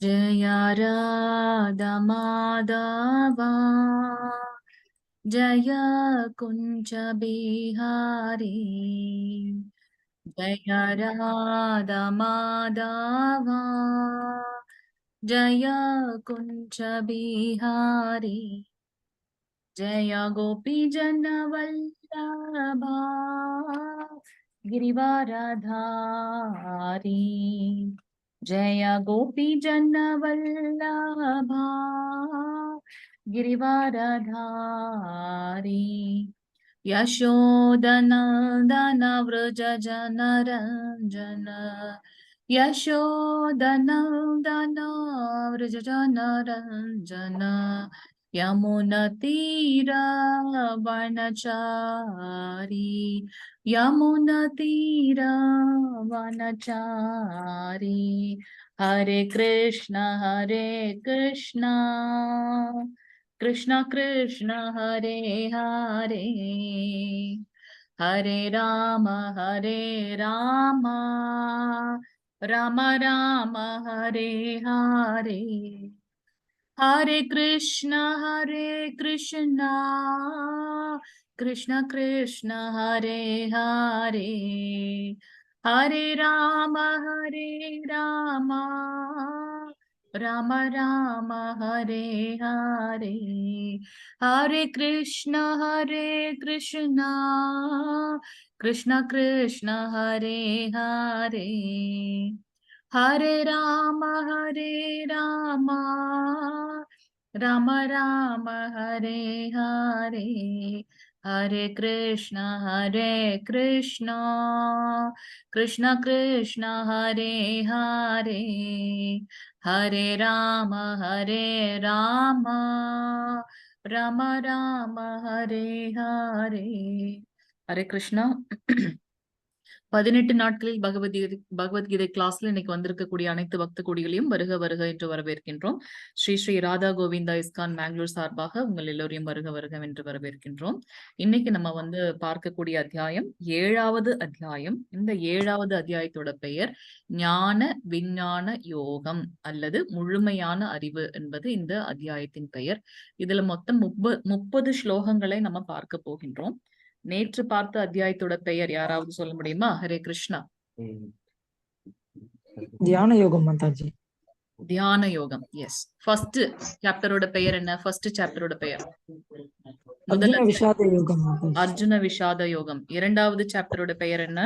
जय राधा माधव जय कुंज बिहारी जय राधा माधव जय कुंज बिहारी जय गोपी जन वल्लभा गिरिवाराधारी जय गोपी जन वल्लभा गिरिवाराधारी यशोदनन्दन व्रज जनरञ्जन यशोदनन्दन व्रज जनरञ्जन यमुनतीरवनचारी यमुनतीरवनचारी हरे कृष्ण कृष्ण कृष्ण हरे हरे हरे राम राम राम हरे हरे हरे कृष्ण कृष्ण कृष्ण हरे हरे हरे राम राम राम हरे हरे हरे कृष्ण कृष्ण कृष्ण हरे हरे हरे राम राम राम हरे हरे हरे कृष्ण कृष्ण कृष्ण हरे हरे हरे राम राम राम हरे हरे हरे कृष्णा 18 நாட்களில் பகவத்கீதை கிளாஸ்ல இன்னைக்கு வந்திருக்கக்கூடிய அனைத்து பக்த கொடிகளையும் வருக வருக என்று வரவேற்கின்றோம். ஸ்ரீ ஸ்ரீ ராதா கோவிந்தா இஸ்கான் மேங்களூர் சார்பாக உங்கள் எல்லோரையும் வருக வருக என்று வரவேற்கின்றோம். இன்னைக்கு நம்ம பார்க்கக்கூடிய அத்தியாயம் 7வது அத்தியாயம். இந்த 7வது அத்தியாயத்தோட பெயர் ஞான விஞ்ஞான யோகம் அல்லது முழுமையான அறிவு என்பது இந்த அத்தியாயத்தின் பெயர். இதுல மொத்தம் 30 ஸ்லோகங்களை நம்ம பார்க்க போகின்றோம். நேற்று பார்த்த அத்தியாயத்தோட பெயர் யாராவது சொல்ல முடியுமா? ஹரே கிருஷ்ணா. தியான யோகம் மாதாஜி. தியான யோகம். எஸ். ஃபர்ஸ்ட் சாப்டரோட பெயர் என்ன? ஃபர்ஸ்ட் சாப்டரோட பெயர் அர்ஜுன விஷாத யோகம். அர்ஜுன விஷாத யோகம். இரண்டாவது சாப்டரோட பெயர் என்ன?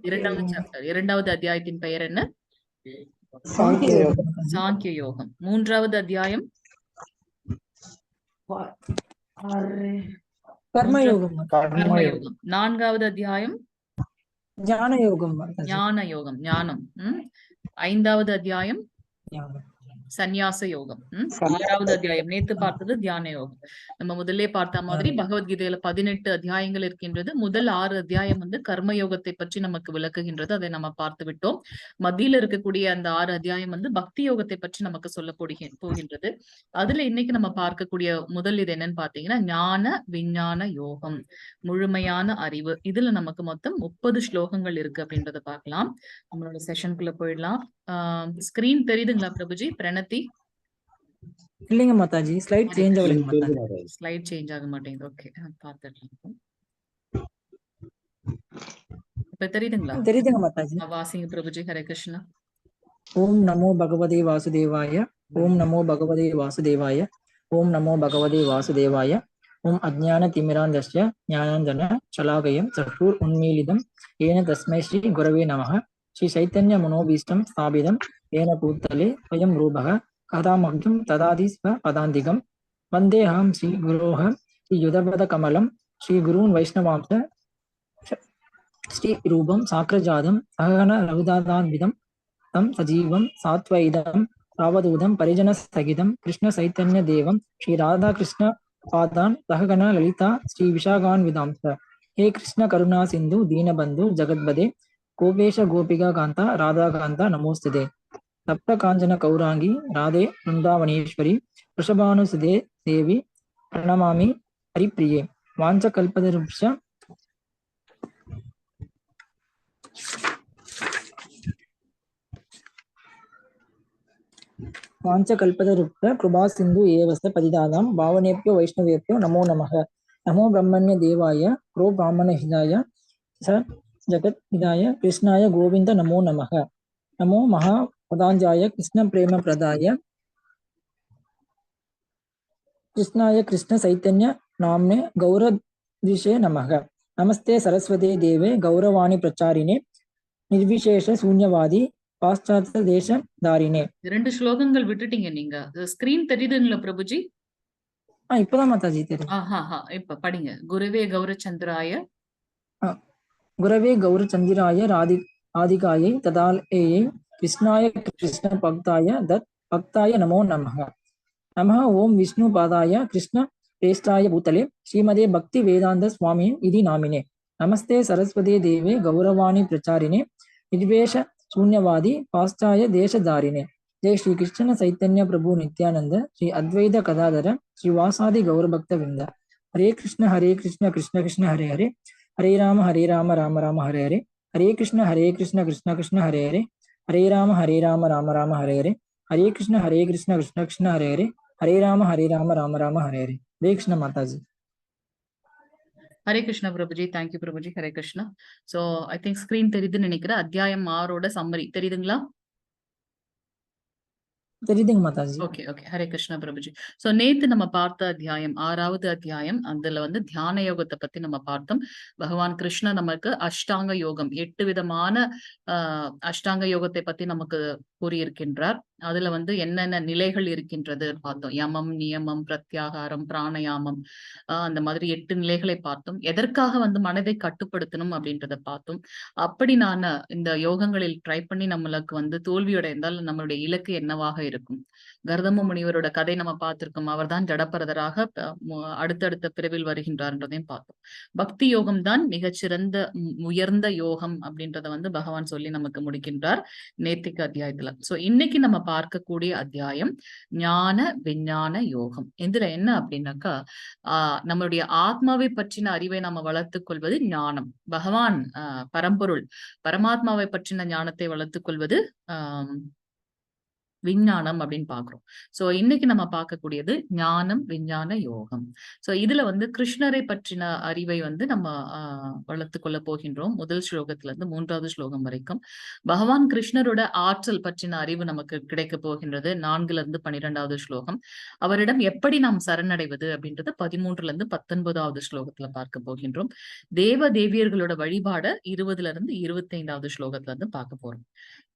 இரண்டாவது சாப்டர், இரண்டாவது அத்தியாயத்தின் பெயர் என்ன? சாங்கிய யோகம். மூன்றாவது அத்தியாயம் கர்மயோகம். நான்காவது அத்தியாயம் ஞான யோகம். ஞான யோகம், ஞானம். ஐந்தாவது அத்தியாயம் சந்நியாச யோகம். 6வது அத்தியாயம் நேத்து பார்த்தது தியான யோகம். நம்ம முதல்ல பார்த்த மாதிரி பகவத்கீதையில 18 அத்தியாயங்கள் இருக்கின்றது. முதல் 6 அத்தியாயம் கர்ம யோகத்தை பற்றி நமக்கு விளக்குகின்றது. அதை நம்ம பார்த்து விட்டோம். மத்தியில இருக்கக்கூடிய அந்த 6 அத்தியாயம் பக்தி யோகத்தை பற்றி நமக்கு சொல்ல போகின்றது. அதுல இன்னைக்கு நம்ம பார்க்கக்கூடிய முதல் இது என்னன்னு பாத்தீங்கன்னா ஞான விஞ்ஞான யோகம், முழுமையான அறிவு. இதுல நமக்கு மொத்தம் 30 ஸ்லோகங்கள் இருக்கு அப்படின்றத பார்க்கலாம். நம்மளோட செஷனுக்குள்ள போயிடலாம். ஸ்கிரீன் தெரியுதுங்களா பிரபுஜி? பிரணதி இல்லைங்க மாதாஜி, ஸ்லைட் சேஞ்ச் ஆகலைங்க மாதாஜி. ஸ்லைட் சேஞ்ச் ஆக மாட்டேங்குது. ஓகே, பார்த்துடலாம். இப்ப தெரியுதுங்களா? தெரியுதுங்க மாதாஜி. வாசிங்க பிரபுஜி. ஹரே கிருஷ்ணா. ஓம் நமோ பகவதே வாசுதேவாய. ஓம் நமோ பகவதே வாசுதேவாய. ஓம் நமோ பகவதே வாசுதேவாய. ஓம் அஜ்ஞான திமிராந்தஸ்ய ஞானாஞ்சன சலாகயம் சற்றுர் உன்மீலிதம் ஏன தஸ்மை ஸ்ரீ குரவே நமः. ஸ்ரீ சைத்தன்ய மனோபீஷ்டம் ஸ்தாபிதம் ஏன பூத்தலே ஸ்வயம் ரூபः கதாமக்ஜம் ததாதி ஸ்வ பதாந்திகம் வந்தேஹம் ஸ்ரீ குரோஹ ஸ்ரீ யுதபத கமலம் ஸ்ரீ குருன் வைஷ்ணவாம்ச ஸ்ரீ ரூபம் சாக்ரஜாதம் சகன ரகுதாதான்விதம் தம் சஜீவம் சாத்வைதம் ராவதூதம் பரிஜன சகிதம் கிருஷ்ண சைத்தன்ய தேவம் ஸ்ரீ ராதா கிருஷ்ண பாதான் சககன லலிதா ஸ்ரீ விஷாகான்விதாம்ச. ஹே கிருஷ்ண கருணா சிந்து தீனபந்து ஜகத்பதே கோபேஷ கோபிகா காந்தா ராதா காந்தா நமோஸ்துதே. சப்த காஞ்சன கௌராங்கி ராதே பிருந்தாவனேஸ்வரி ரிஷபானுசுதே தேவி பிரணமாமி ஹரிப்பிரியே. வாஞ்ச கல்பதருஷ वाञ्छकल्पतरुक्ष कृपा सिन्धु एवस्य पतितानां भावनेभ्यो वैष्णवेभ्यो नमो नमः। नमो ब्रह्मण्य देवाय प्रो ब्राह्मणहिताय स जगद्हिताय कृष्णाय गोविन्द नमो नमः। नमो महापदाञ्जाय कृष्णप्रेमप्रदाय कृष्णाय कृष्णचैतन्य नाम्ने गौरद्विषे नमः। नमस्ते सरस्वती देवे गौरवाणी प्रचारिणे निर्विशेष शून्यवादी பாஸ்சாத்ய தேச தாரினே. 2 ஸ்லோகங்கள் விட்டுட்டீங்க நீங்க. ஸ்கிரீன் தெரியுதுங்களா பிரபுஜி? இப்பதான் மாதாஜி தெரியும். இப்ப படிங்க. குருவே கௌரச்சந்திராய குரவே கௌரச்சந்திராய ராதிகாயை ததாலயே கிருஷ்ணாய கிருஷ்ண பக்தாய தத் பக்தாய நமோ நமः. நமः ஓம் விஷ்ணு பாதாய கிருஷ்ண பிரேஷ்டாய பூதலே ஸ்ரீமதே பக்தி வேதாந்த சுவாமி இதி நாமினே. நமஸ்தே சரஸ்வதி தேவே கௌரவாணி பிரச்சாரிணே निर्वेश शून्यवादी पाश्चात्य देशधारिणे. जय श्री कृष्ण चैतन्य प्रभु नित्यानंद श्री अद्वैत कदाधर श्री वासादि गौरभक्त वृंद. हरे कृष्ण कृष्ण कृष्ण हरे हरे हरे राम राम राम हरे हरे हरे कृष्ण कृष्ण कृष्ण हरे हरे हरे राम राम राम हरे हरे हरे कृष्ण कृष्ण कृष्ण हरे हरे हरे राम राम राम हरे हरे. हरे कृष्ण माताजी. Hare Krishna Prabhuji. Thank you Prabhuji. Hare Krishna. So I think screen தெரியுதுன்னு நினைக்கிறேன். அத்தியாயம் 6 சம்மரி தெரியுதுங்களா? தெரியுதுங்க Mataji. Okay okay. Hare Krishna Prabhuji. So நேத்து நம்ம பார்த்த அத்தியாயம் 6வது அத்தியாயம், அதுல வந்து தியான யோகத்தை பத்தி நம்ம பார்த்தோம். பகவான் கிருஷ்ண நமக்கு அஷ்டாங்க யோகம் 8 விதமான அஷ்டாங்க யோகத்தை பத்தி நமக்கு கூறியிருக்கின்றார். அதுல வந்து என்னென்ன நிலைகள் இருக்கின்றது பார்த்தோம். யமம், நியமம், பிரத்யாகாரம், பிராணயாமம், அந்த மாதிரி 8 நிலைகளை பார்த்தோம். எதற்காக வந்து மனதை கட்டுப்படுத்தணும் அப்படின்றத பார்த்தோம். அப்படி நான் இந்த யோகங்களில் ட்ரை பண்ணி நம்மளுக்கு வந்து தோல்வியடைந்தால் நம்மளுடைய இலக்கு என்னவாக இருக்கும்? கர்தம முனிவரோட கதை நம்ம பார்த்திருக்கோம். அவர் தான் ஜடப்பரதராக அடுத்தடுத்த பிரிவில் வருகின்றார்ன்றதையும் பார்த்தோம். பக்தி யோகம் தான் மிகச்சிறந்த உயர்ந்த யோகம் அப்படின்றத வந்து பகவான் சொல்லி நமக்கு முடிக்கின்றார் நேத்திக்கு அத்தியாயத்துல. சோ இன்னைக்கு நம்ம பார்க்கக்கூடிய அத்தியாயம் ஞான விஞ்ஞான யோகம். இதுல என்ன அப்படின்னாக்கா நம்மளுடைய ஆத்மாவை பற்றின அறிவை நம்ம வளர்த்துக் கொள்வது ஞானம். பகவான் பரம்பொருள் பரமாத்மாவை பற்றின ஞானத்தை வளர்த்துக் கொள்வது விஞ்ஞானம் அப்படின்னு பாக்குறோம். சோ இன்னைக்கு நம்ம பார்க்கக்கூடியது ஞானம் விஞ்ஞான யோகம். சோ இதுல வந்து கிருஷ்ணரை பற்றின அறிவை வந்து நம்ம வளர்த்து கொள்ள போகின்றோம். முதல் ஸ்லோகத்துல இருந்து 3வது ஸ்லோகம் வரைக்கும் பகவான் கிருஷ்ணரோட ஆற்றல் பற்றின அறிவு நமக்கு கிடைக்க போகின்றது. 4ல இருந்து 12வது ஸ்லோகம். அவரிடம் எப்படி நாம் சரணடைவது அப்படின்றது 13ல இருந்து 19வது ஸ்லோகத்துல பார்க்க போகின்றோம். தேவ தேவியர்களோட வழிபாட 20ல இருந்து 25வது ஸ்லோகத்துல இருந்து பார்க்க போறோம்.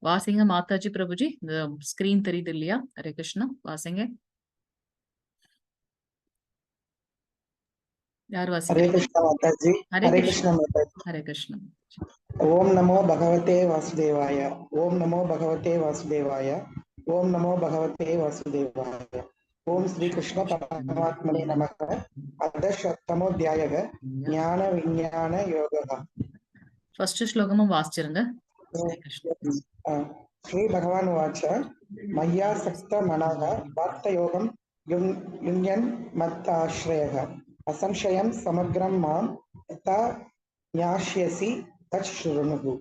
வாசிங்க மாதாஜி பிரபுஜி. இந்த ஸ்கிரீன் தெரியுது இல்லையா? ஹரே கிருஷ்ணா. வாசிங்க. யார் வாசிங்க? ஹரே கிருஷ்ணா மாதாஜி. ஹரே கிருஷ்ணா மாதாஜி. ஹரே கிருஷ்ணா. ஓம் நமோ பகவதே வாசுதேவாய. ஓம் நமோ பகவதே வாசுதேவாய. ஓம் நமோ பகவதே வாசுதேவாய. ஓம் ஸ்ரீ கிருஷ்ண பரமாத்மனே நமः. அதசப்தமோத்யாயः ஞான விஞ்ஞான யோகः. ஃபர்ஸ்ட் ஸ்லோகமும் வாசிச்சிருங்க. ஸ்ரீ பகவான் வாச்ச மய்யா சக்த மனः பார்த்தயோகம் யுஞ்ஞன் மத்தாஸ்ரயः அசம்சயம் சமக்ரம் மாம் யதா ஞாஸ்யசி தத் ஷ்ருணுஹு.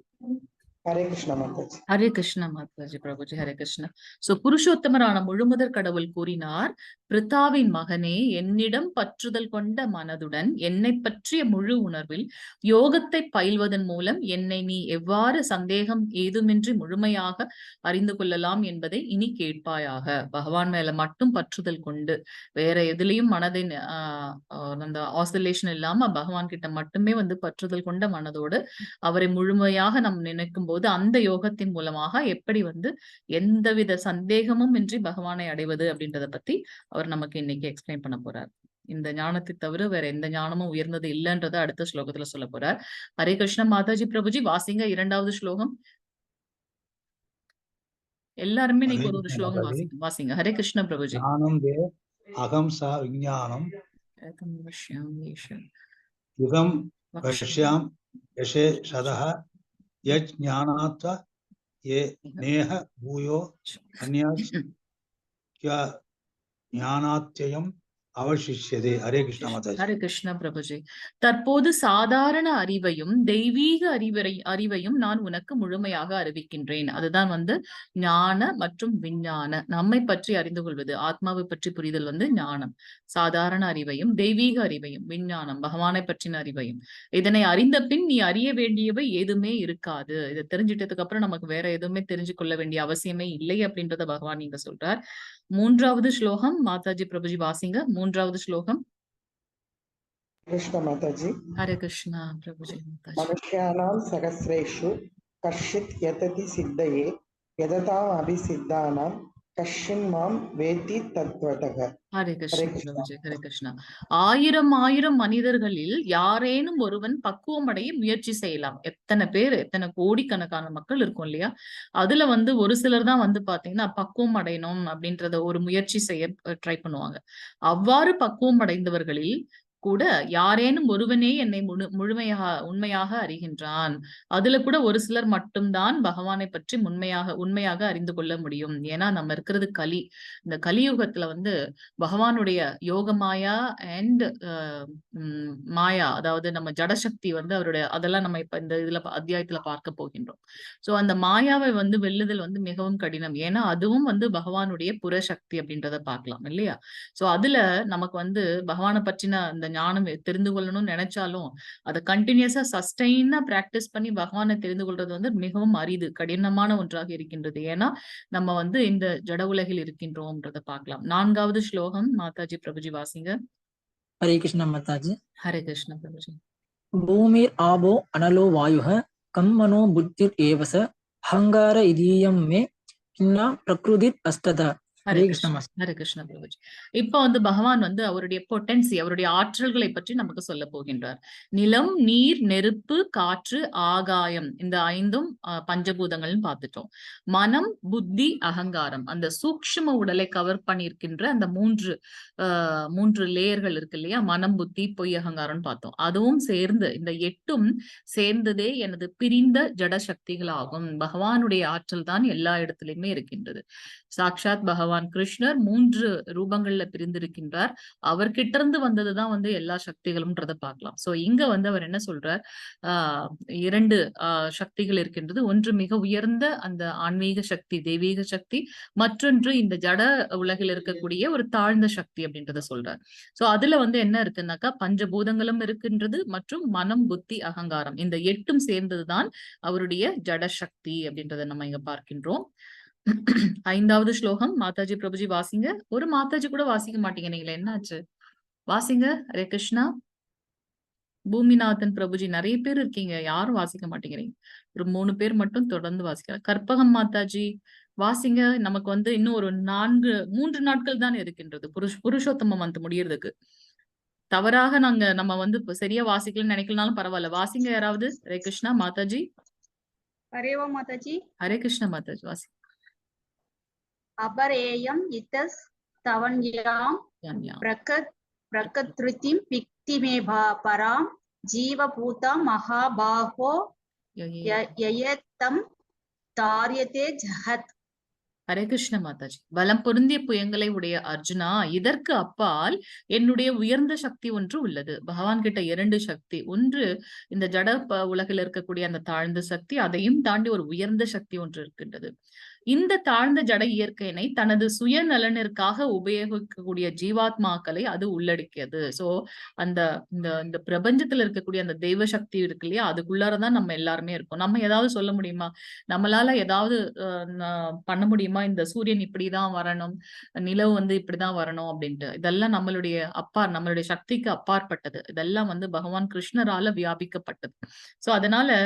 ஹரே கிருஷ்ண மாதாஜி. ஹரே கிருஷ்ண மாதாஜி பிரபுஜி. ஹரே கிருஷ்ண. சோ புருஷோத்தமரான முழுமுதற் கடவுள் கூறினார், பிரித்தாவின் மகனே, என்னிடம் பற்றுதல் கொண்ட மனதுடன் என்னை பற்றிய முழு உணர்வில் யோகத்தை பயில்வதன் மூலம் என்னை நீ எவ்வாறு சந்தேகம் ஏதுமின்றி முழுமையாக அறிந்து கொள்ளலாம் என்பதை இனி கேட்பாயாக. பகவான் மேல மட்டும் பற்றுதல் கொண்டு வேற எதுலயும் மனதின் அந்த ஆசிலேஷன் இல்லாம பகவான் கிட்ட மட்டுமே வந்து பற்றுதல் கொண்ட மனதோடு அவரை முழுமையாக நாம் நினைக்கும் போது அந்த யோகத்தின் மூலமாக எப்படி வந்து எந்தவித சந்தேகமும் இன்றி பகவானை அடைவது அப்படின்றத பத்தி அவர் நமக்கு இன்னைக்கு எக்ஸ்பிளைன் பண்ண போறார். இந்த ஞானத்தை தவிர வேற எந்த ஞானமும் உயர்ந்தது இல்லைன்றத அடுத்த ஸ்லோகத்துல சொல்ல போறார். ஹரே கிருஷ்ண மாதாஜி பிரபுஜி. வாசிங்க 2வது ஸ்லோகம். எல்லாருமே நீங்க ஒரு ஸ்லோகம் வாசிங்க. ஹரே கிருஷ்ண பிரபுஜி. அகம் சா விஞ்ஞானம் யுகம் வஷ்யாம் யசே சதஹ யஜ் ஞானாத்வ யே நேஹ பூயோ அன்யாத் ஞானாத்யயம் அவசிஷ்யதே. ஹரே கிருஷ்ண மாதாஜி. ஹரே கிருஷ்ண பிரபுஜி. தற்போது சாதாரண அறிவையும் தெய்வீக அறிவையும் நான் உனக்கு முழுமையாக அறிவிக்கின்றேன். அதுதான் வந்து ஞான மற்றும் விஞ்ஞான, நம்மை பற்றி அறிந்து கொள்வது, ஆத்மாவை பற்றி புரிதல் வந்து ஞானம். சாதாரண அறிவையும் தெய்வீக அறிவையும் விஞ்ஞானம், பகவானை பற்றின அறிவையும். இதனை அறிந்த பின் நீ அறிய வேண்டியவை எதுவுமே இருக்காது. இதை தெரிஞ்சிட்டதுக்கு அப்புறம் நமக்கு வேற எதுவுமே தெரிஞ்சு கொள்ள வேண்டிய அவசியமே இல்லை அப்படின்றத பகவான் நீங்க சொல்றார். 3வது ஸ்லோகம் மாதாஜி பிரபுஜி வாசிங்க. 3வது ஸ்லோகம். कृष्ण माताजी. हरे कृष्णा प्रभुजी माताजी. मनुष्याणां सहस्रेषु कश्चित् यतति सिद्धये यदताम् अभिसिद्धानां कश्चिन् मां वेत्ति तत्त्वतः. ஹரே கிருஷ்ணா பிரபுஜி. ஹரே கிருஷ்ணா. ஆயிரம் மனிதர்களில் யாரேனும் ஒருவன் பக்குவம் அடைய முயற்சி செய்யலாம். எத்தனை பேர், எத்தனை கோடிக்கணக்கான மக்கள் இருக்கும் இல்லையா? அதுல வந்து ஒரு சிலர் தான் வந்து பாத்தீங்கன்னா பக்குவம் அடையணும் அப்படின்றத ஒரு முயற்சி செய்ய ட்ரை பண்ணுவாங்க. அவ்வாறு பக்குவம் அடைந்தவர்களில் கூட யாரேனும் ஒருவனே என்னை உண்மையாக அறிகின்றான். அதுல கூட ஒரு சிலர் மட்டும்தான் பகவானை பற்றி உண்மையாக அறிந்து கொள்ள முடியும். ஏன்னா நம்ம இருக்கிறது கலி. இந்த கலியுகத்துல வந்து பகவானுடைய யோக மாயா அண்ட் மாயா, அதாவது நம்ம ஜடசக்தி வந்து அவருடைய, அதெல்லாம் நம்ம இப்ப இந்த இதுல அத்தியாயத்துல பார்க்க போகின்றோம். சோ அந்த மாயாவை வந்து வெல்லுதல் வந்து மிகவும் கடினம். ஏன்னா அதுவும் வந்து பகவானுடைய புறசக்தி அப்படின்றத பார்க்கலாம் இல்லையா? சோ அதுல நமக்கு வந்து பகவானை பற்றின அந்த ஞானம் தெரிந்து கொள்ளணும்னு நினைச்சாலும் அதை கண்டினியூஸா சஸ்டெயினா பிராக்டிஸ் பண்ணி பகவானை தெரிந்து கொள்றது வந்து மிகவும் அரிது, கடினமான ஒன்றாக இருக்கின்றது. ஏன்னா நம்ம வந்து இந்த ஜட உலகில் இருக்கின்றோம்ன்றத பார்க்கலாம். 4வது ஸ்லோகம் மாதாஜி பிரபுஜி வாசிங்க. हरे कृष्ण माताजी. ஹரே கிருஷ்ண பிரபுஜி. भूमिर आबो अनलो वायुः कं मनो बुद्धिर एव स अहंकार इदीयं मे किन्ना प्रकृतिर अस्ततः. ஹரே கிருஷ்ண. ஹரே கிருஷ்ண பிரபுஜி. இப்ப வந்து பகவான் வந்து அவருடைய பொட்டன்சி, அவருடைய ஆற்றல்களை பற்றி நமக்கு சொல்ல போகின்றார். நிலம், நீர், நெருப்பு, காற்று, ஆகாயம், இந்த 5ம் பஞ்சபூதங்கள்னு பார்த்துட்டோம். மனம், புத்தி, அகங்காரம், அந்த சூக்ஷ்ம உடலை கவர் பண்ணியிருக்கின்ற அந்த 3 லேயர்கள் இருக்கு இல்லையா? மனம், புத்தி, பொய், அகங்காரம்னு பார்த்தோம். அதுவும் சேர்ந்து இந்த 8ம் சேர்ந்ததே எனது பிரிந்த ஜட சக்திகளாகும். பகவானுடைய ஆற்றல் தான் எல்லா இடத்திலுமே இருக்கின்றது. சாக்ஷாத் பகவான் கிருஷ்ணர் 3 ரூபங்கள்ல பிரிந்திருக்கின்றார். அவர்கிட்ட இருந்து வந்ததுதான் வந்து எல்லா சக்திகளும்ன்றத பார்க்கலாம். சோ இங்க வந்து அவர் என்ன சொல்றார்? 2 சக்திகள் இருக்கின்றது. ஒன்று மிக உயர்ந்த அந்த ஆன்மீக சக்தி, தெய்வீக சக்தி. மற்றொன்று இந்த ஜட உலகில் இருக்கக்கூடிய ஒரு தாழ்ந்த சக்தி அப்படின்றத சொல்றார். சோ அதுல வந்து என்ன இருக்குன்னாக்கா பஞ்சபூதங்களும் இருக்கின்றது மற்றும் மனம், புத்தி, அகங்காரம், இந்த 8ம் சேர்ந்ததுதான் அவருடைய ஜட சக்தி அப்படின்றத நம்ம இங்க பார்க்கின்றோம். 5வது ஸ்லோகம் மாதாஜி பிரபுஜி வாசிங்க. ஒரு மாதாஜி கூட வாசிக்க மாட்டீங்க நீங்களே, என்னாச்சு? வாசிங்க. ஹரே கிருஷ்ணா. பூமிநாதன் பிரபுஜி, நிறைய பேர் இருக்கீங்க, யாரும் வாசிக்க மாட்டேங்கிறீங்க. ஒரு 3 பேர் மட்டும் தொடர்ந்து வாசிக்கிறார். கற்பகம் மாதாஜி வாசிங்க. நமக்கு வந்து இன்னும் ஒரு 3 நாட்கள் தான் இருக்கின்றது புருஷோத்தம மந்த் முடியறதுக்கு. தவறாக நம்ம வந்து சரியா வாசிக்கலன்னு நினைக்கலனாலும் பரவாயில்ல, வாசிங்க யாராவது. ஹரே கிருஷ்ணா மாதாஜி. ஹரேவா மாதாஜி. ஹரே கிருஷ்ணா மாதாஜி வாசி. அபரேயம் இத்தஸ் தவன்யாம் பிரகத்ருதிம் பிக்திமே பராம் ஜீவபூதம் மகாபாஹோ யயத்தம் தாரியதே ஜஹத். ஹரே கிருஷ்ண மாதாஜி. பலம் பொருந்திய புயங்களை உடைய அர்ஜுனா, இதற்கு அப்பால் என்னுடைய உயர்ந்த சக்தி ஒன்று உள்ளது. பகவான் கிட்ட 2 சக்தி. ஒன்று இந்த ஜட உலகில் இருக்கக்கூடிய அந்த தாழ்ந்த சக்தி, அதையும் தாண்டி ஒரு உயர்ந்த சக்தி ஒன்று இருக்கின்றது. இந்த தாழ்ந்த ஜட இயற்கையினை தனது சுயநலனிற்காக உபயோகிக்கக்கூடிய ஜீவாத்மாக்களை அது உள்ளடக்கியது. சோ அந்த இந்த பிரபஞ்சத்துல இருக்கக்கூடிய அந்த தெய்வ சக்தி இருக்கு இல்லையா, அதுக்குள்ளாரதான் நம்ம எல்லாருமே இருக்கோம். நம்ம ஏதாவது சொல்ல முடியுமா? நம்மளால ஏதாவது பண்ண முடியுமா? இந்த சூரியன் இப்படிதான் வரணும், நிலவு வந்து இப்படிதான் வரணும் அப்படின்ட்டு. இதெல்லாம் நம்மளுடைய சக்திக்கு அப்பாற்பட்டது. இதெல்லாம் வந்து பகவான் கிருஷ்ணரால வியாபிக்கப்பட்டது. சோ அதனால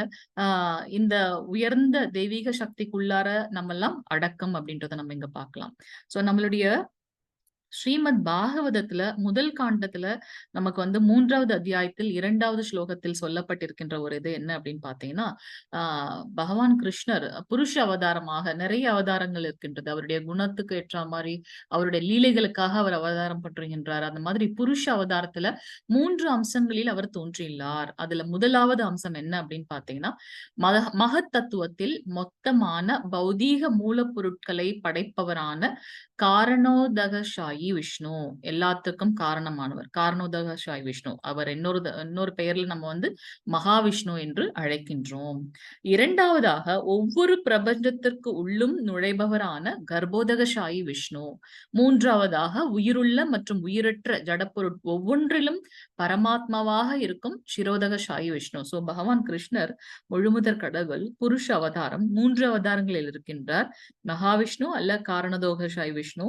இந்த உயர்ந்த தெய்வீக சக்திக்குள்ளார நம்ம அடக்கம் அப்படின்றத நம்ம இங்க பார்க்கலாம். சோ நம்மளுடைய ஸ்ரீமத் பாகவதத்துல முதல் காண்டத்துல நமக்கு வந்து 3வது அத்தியாயத்தில் 2வது ஸ்லோகத்தில் சொல்லப்பட்டிருக்கின்ற ஒரு இது என்ன அப்படின்னு பாத்தீங்கன்னா, பகவான் கிருஷ்ணர் புருஷ அவதாரமாக நிறைய அவதாரங்கள் இருக்கின்றது. அவருடைய குணத்துக்கு ஏற்ற மாதிரி அவருடைய லீலைகளுக்காக அவர் அவதாரம் பற்றுகின்றார். அந்த மாதிரி புருஷ அவதாரத்துல 3 அம்சங்களில் அவர் தோன்றியுள்ளார். அதுல முதலாவது அம்சம் என்ன அப்படின்னு பாத்தீங்கன்னா, மகத் தத்துவத்தில் மொத்தமான பௌதீக மூலப்பொருட்களை படைப்பவரான காரணோதகசாயி காரணோதகசாயி விஷ்ணு, எல்லாத்துக்கும் காரணமானவர். காரணோதகசாயி விஷ்ணு அவர் இன்னொரு பெயர்ல நம்ம வந்து மகாவிஷ்ணு என்று அழைக்கின்றோம். இரண்டாவதாக ஒவ்வொரு பிரபஞ்சத்திற்கு உள்ளும் நுழைபவரான கர்ப்போதகசாயி விஷ்ணு. மூன்றாவதாக உயிருள்ள மற்றும் உயிரற்ற ஜடப்பொருள் ஒவ்வொன்றிலும் பரமாத்மாவாக இருக்கும் சிரோதகசாயி விஷ்ணு. சோ பகவான் கிருஷ்ணர் முழுமுதற் கடவுள், புருஷ அவதாரம், 3 அவதாரங்களில் இருக்கின்றார். மகாவிஷ்ணு அல்ல காரணோதகசாயி விஷ்ணு,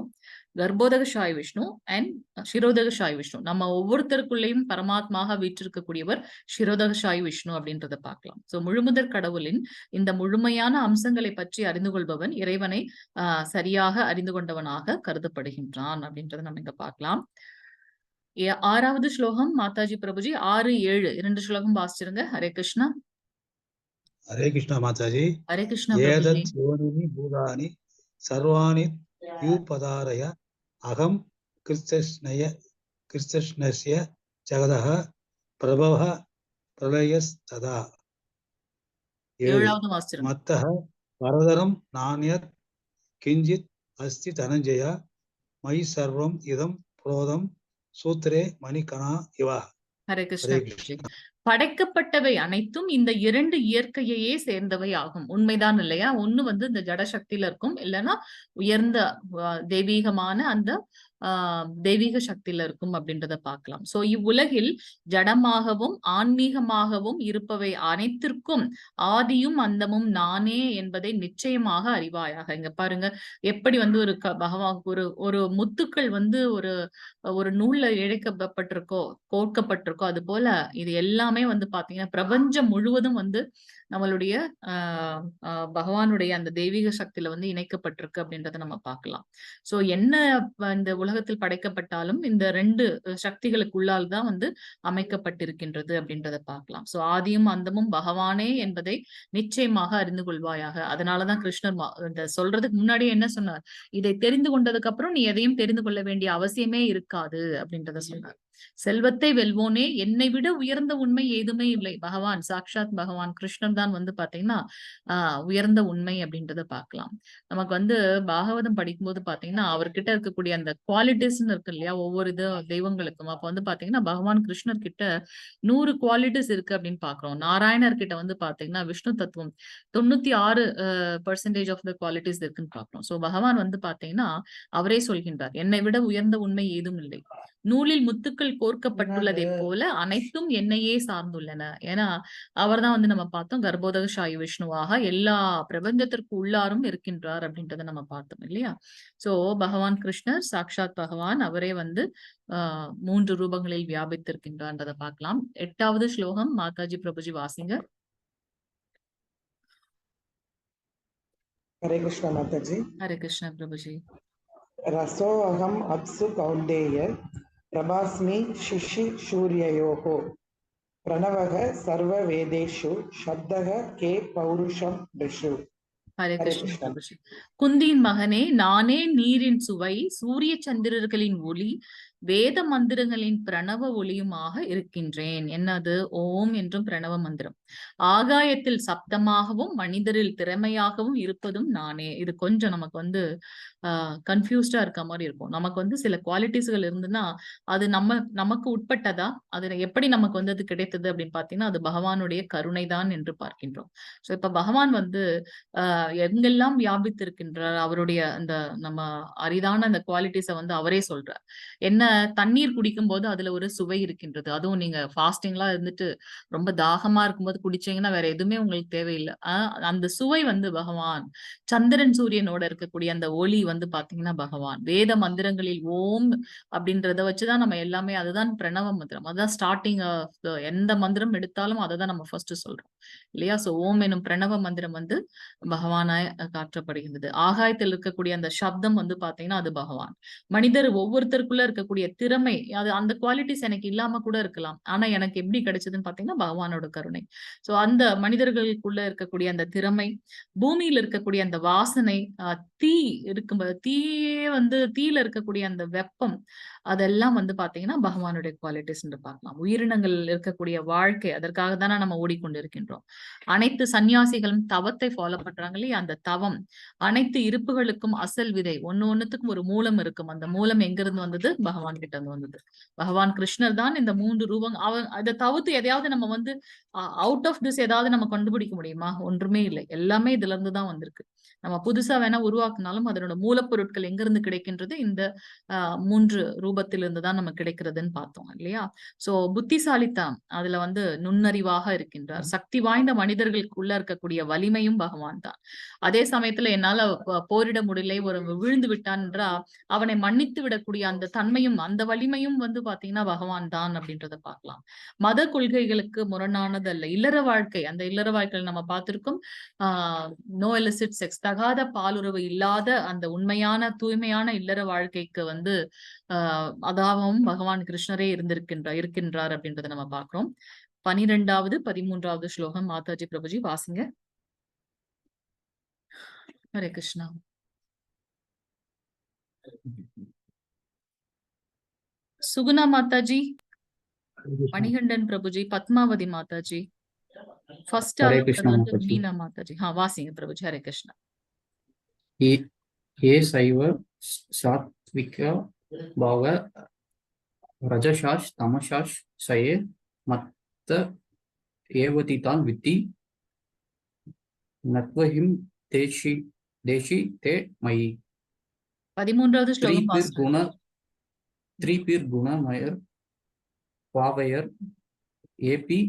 கர்ப்போதகசாயி விஷ்ணு அண்ட் சிரோதகசாயி விஷ்ணு. நம்ம ஒவ்வொருத்தருக்குள்ளேயும் பரமாத்மாக வீற்றிருக்கக்கூடியவர் சிரோதகசாயி விஷ்ணு அப்படின்றத பார்க்கலாம். சோ முழுமுதற் கடவுளின் இந்த முழுமையான அம்சங்களை பற்றி அறிந்து கொள்பவன் இறைவனை சரியாக அறிந்து கொண்டவனாக கருதப்படுகின்றான் அப்படின்றத நம்ம இங்க பார்க்கலாம். 6வது ஸ்லோகம் மாதாஜி பிரபுஜி 6-7 2 ஸ்லோகம் வாசிச்சிருங்க. ஹரே கிருஷ்ணா. ஹரே கிருஷ்ணா மாதாஜி. ஹரே கிருஷ்ணா. ஏதத் யோனினி பூதானி சர்வாணி யூபதாரய அகம் கிருஷ்ணஸ்ய ஜகதஹ பிரபவ பிரளயஸ்ததா. 7வது வாசிச்சிருங்க. மத்தஹ வரதரம் நான்யத் கிஞ்சித் அஸ்தி தனஞ்சய மயி சர்வம் இதம் புரோதம் சூத்ரே மணிகணா இவா. ஹரே கிருஷ்ணா. படைக்கப்பட்டவை அனைத்தும் இந்த 2 இயற்கையையே சேர்ந்தவை ஆகும். உண்மைதான் இல்லையா? ஒண்ணு வந்து இந்த ஜட சக்தியில இருக்கும், இல்லைன்னா உயர்ந்த தெய்வீகமான அந்த தெய்வீக சக்தியில இருக்கும் அப்படின்றத பார்க்கலாம். சோ இவ்வுலகில் ஜடமாகவும் ஆன்மீகமாகவும் இருப்பவை அனைத்திற்கும் ஆதியும் அந்தமும் நானே என்பதை நிச்சயமாக அறிவாயாக. இங்க பாருங்க எப்படி வந்து ஒரு பகவான் ஒரு முத்துக்கள் வந்து ஒரு நூல்ல இழைக்கப்பட்டிருக்கோ, கோர்க்கப்பட்டிருக்கோ, அது போல இது எல்லாமே வந்து பாத்தீங்கன்னா பிரபஞ்சம் முழுவதும் வந்து நம்மளுடைய பகவானுடைய அந்த தெய்வீக சக்தியில வந்து இணைக்கப்பட்டிருக்கு அப்படின்றத நம்ம பார்க்கலாம். சோ என்ன இந்த உலகத்தில் படைக்கப்பட்டாலும் இந்த 2 சக்திகளுக்குள்ளால் தான் வந்து அமைக்கப்பட்டிருக்கின்றது அப்படின்றத பார்க்கலாம். சோ ஆதியும் அந்தமும் பகவானே என்பதை நிச்சயமாக அறிந்து கொள்வாயாக. அதனாலதான் கிருஷ்ணர் இந்த சொல்றதுக்கு முன்னாடியே என்ன சொன்னார்? இதை தெரிந்து கொண்டதுக்கு அப்புறம் நீ எதையும் தெரிந்து கொள்ள வேண்டிய அவசியமே இருக்காது அப்படின்றத சொன்னார். செல்வத்தை வெல்வோனே, என்னை விட உயர்ந்த உண்மை ஏதுமே இல்லை. பகவான் சாக்ஷாத் பகவான் கிருஷ்ணன் தான் வந்து பாத்தீங்கன்னா உயர்ந்த உண்மை அப்படின்றத பார்க்கலாம். நமக்கு வந்து பாகவதம் படிக்கும்போது பாத்தீங்கன்னா அவர்கிட்ட இருக்கக்கூடிய அந்த குவாலிட்டிஸ்ன்னு இருக்கு இல்லையா, ஒவ்வொரு தெய்வங்களுக்கும். அப்ப வந்து பாத்தீங்கன்னா பகவான் கிருஷ்ணர் கிட்ட 100 குவாலிட்டிஸ் இருக்கு அப்படின்னு பாக்குறோம். நாராயணர் கிட்ட வந்து பாத்தீங்கன்னா விஷ்ணு தத்துவம் 96% ஆஃப் த குவாலிட்டிஸ் இருக்குன்னு பாக்குறோம். சோ பகவான் வந்து பாத்தீங்கன்னா அவரே சொல்கின்றார், என்னை விட உயர்ந்த உண்மை ஏதும் இல்லை. நூலில் முத்துக்கள் கோர்க்கப்பட்டுள்ளதை போல அனைத்தும் என்னையே சார்ந்துள்ளன. ஏன்னா அவர் தான் வந்து நம்ம பார்த்தோம் கர்ப்போதகசாயி விஷ்ணுவாக எல்லா பிரபஞ்சத்திற்கு உள்ளாரும் இருக்கின்றார் அப்படின்றத நம்ம பார்த்தோம் இல்லையா? சோ பகவான் கிருஷ்ணர் சாக்ஷாத் பகவான், அவரே வந்து 3 ரூபங்களில் வியாபித்திருக்கின்றார்ன்றதை பார்க்கலாம். 8வது ஸ்லோகம் மாதாஜி பிரபுஜி வாசிங்க. ஹரே கிருஷ்ணா மாதாஜி. ஹரே கிருஷ்ணா பிரபுஜி. ரசோ அகம் அப்சு கௌண்டேய பிரபாஸ்மி சிஷி சூரியயோகோ பிரணவக சர்வ வேதேஷு சப்தக கே பௌருஷம் ரிஷு. ஹரே கிருஷ்ணா. குந்தியின் மகனே, நானே நீரின் சுவை, சூரிய சந்திரர்களின் ஒளி, வேத மந்திரங்களின் பிரணவ ஒளியுமாக இருக்கின்றேன். என்னது? ஓம் என்றும் பிரணவ மந்திரம். ஆகாயத்தில் சப்தமாகவும் மனிதரில் திறமையாகவும் இருப்பதும் நானே. இது கொஞ்சம் நமக்கு வந்து கன்ஃபியூஸ்டா இருக்க மாதிரி இருக்கும். நமக்கு வந்து சில குவாலிட்டிஸ்கள் இருந்துன்னா அது நமக்கு உட்பட்டதா, அது எப்படி நமக்கு வந்து அது கிடைத்தது அப்படின்னு பாத்தீங்கன்னா அது பகவானுடைய கருணை தான் என்று பார்க்கின்றோம். சோ இப்ப பகவான் வந்து எங்கெல்லாம் வியாபித்திருக்கின்றார், அவருடைய அந்த நம்ம அரிதான அந்த குவாலிட்டிஸை வந்து அவரே சொல்றார். என்ன, தண்ணீர் குடிக்கும் போது அதுல ஒரு சுவை இருக்கின்றது. அதுவும் நீங்க ஃபாஸ்டிங்லாம் இருந்துட்டு ரொம்ப தாகமா இருக்கும்போது குடிச்சீங்கன்னா வேற எதுவுமே உங்களுக்கு தேவையில்லை. அந்த சுவை வந்து பகவான். சந்திரன் சூரியனோட இருக்கக்கூடிய அந்த ஒளி வந்து பாத்தீங்கன்னா பகவான். வேத மந்திரங்களில் ஓம் அப்படின்றத வச்சுதான் நம்ம எல்லாமே, அதுதான் பிரணவ மந்திரம், அதுதான் ஸ்டார்டிங் ஆஃப் எந்த மந்திரம் எடுத்தாலும் அதை தான் நம்ம ஃபர்ஸ்ட் சொல்றோம் இல்லையா? சோ ஓம் எனும் பிரணவ மந்திரம் வந்து பகவானாய் காற்றப்படுகின்றது. ஆகாயத்தில் இருக்கக்கூடிய அந்த சப்தம் வந்து பாத்தீங்கன்னா அது பகவான். மனிதர் ஒவ்வொருத்தருக்குள்ள இருக்கக்கூடிய திறமை, அது அந்த குவாலிட்டிஸ் எனக்கு இல்லாம கூட இருக்கலாம், ஆனா எனக்கு எப்படி கிடைச்சதுன்னு பாத்தீங்கன்னா பகவானோட கருணை. சோ அந்த மனிதர்களுக்குள்ள இருக்கக்கூடிய அந்த திறமை, பூமியில இருக்கக்கூடிய அந்த வாசனை, தீ இருக்கும்போது தீயே வந்து தீயில இருக்கக்கூடிய அந்த வெப்பம், அதெல்லாம் வந்து பாத்தீங்கன்னா பகவானுடைய குவாலிட்டிஸ் என்று பார்க்கலாம். உயிரினங்கள் இருக்கக்கூடிய வாழ்க்கை, அதற்காக தானே நம்ம ஓடிக்கொண்டிருக்கின்றோம். அனைத்து சன்னியாசிகளும் தவத்தை ஃபாலோ பண்றாங்க இல்லையா? அந்த தவம் அனைத்து இருப்புகளுக்கும் அசல் விதை, ஒண்ணுத்துக்கும் ஒரு மூலம் இருக்கும். அந்த மூலம் எங்க இருந்து வந்தது? பகவான் கிட்ட இருந்து வந்தது. பகவான் கிருஷ்ணர் தான் இந்த 3 ரூபம். அதை தவிர்த்து எதையாவது நம்ம வந்து அவுட் ஆஃப் திஸ் ஏதாவது நம்ம கண்டுபிடிக்க முடியுமா? ஒன்றுமே இல்லை. எல்லாமே இதுல இருந்து தான் வந்திருக்கு. நம்ம புதுசா வேணா உருவாக்குனாலும் அதனோட மூலப்பொருட்கள் எங்க இருந்து கிடைக்கின்றது? இந்த 3 ரூபத்திலிருந்து தான் நமக்கு கிடைக்கிறதுன்னு பார்த்தோம் இல்லையா? சோ புத்திசாலித்தனம் அதுல வந்து நுண்ணறிவாக இருக்கின்றார். சக்தி வாய்ந்த மனிதர்களுக்குள்ள இருக்கக்கூடிய வலிமையும் பகவான் தான். அதே சமயத்துல என்னால போரிட முடியலை, ஒரு விழுந்து விட்டான் என்றா அவனை மன்னித்து விடக்கூடிய அந்த தன்மையும் அந்த வலிமையும் வந்து பாத்தீங்கன்னா பகவான் தான் அப்படின்றத பார்க்கலாம். மத கொள்கைகளுக்கு முரணானது அல்ல. இல்லற வாழ்க்கை, அந்த இல்லற வாழ்க்கையில் நம்ம பார்த்திருக்கோம். நோ எலிசிட் செக்ஸ், தகாத பாலுறவு இல்லாத அந்த உண்மையான தூய்மையான இல்லற வாழ்க்கைக்கு வந்து அதாவும் பகவான் கிருஷ்ணரே இருக்கின்றார் அப்படின்றத நம்ம பார்க்கிறோம். 12வது 13வது ஸ்லோகம் மாதாஜி பிரபுஜி வாசிங்க. ஹரே கிருஷ்ணா. சுகுணா மாதாஜி, மணிகண்டன் பிரபுஜி, பத்மாவதி மாதாஜி, ஃபர்ஸ்ட் வந்து மீனா மாதாஜி. வாசிங்க பிரபுஜி. ஹரே கிருஷ்ணா. ये सैव सात्विक भाव रजसाश तमसाश सये मत्त एवतितान वित्ति नत्वहिम देशी ते मयि. 13வது ஸ்லோகம். त्रिपीर गुण मयर पावयर एपि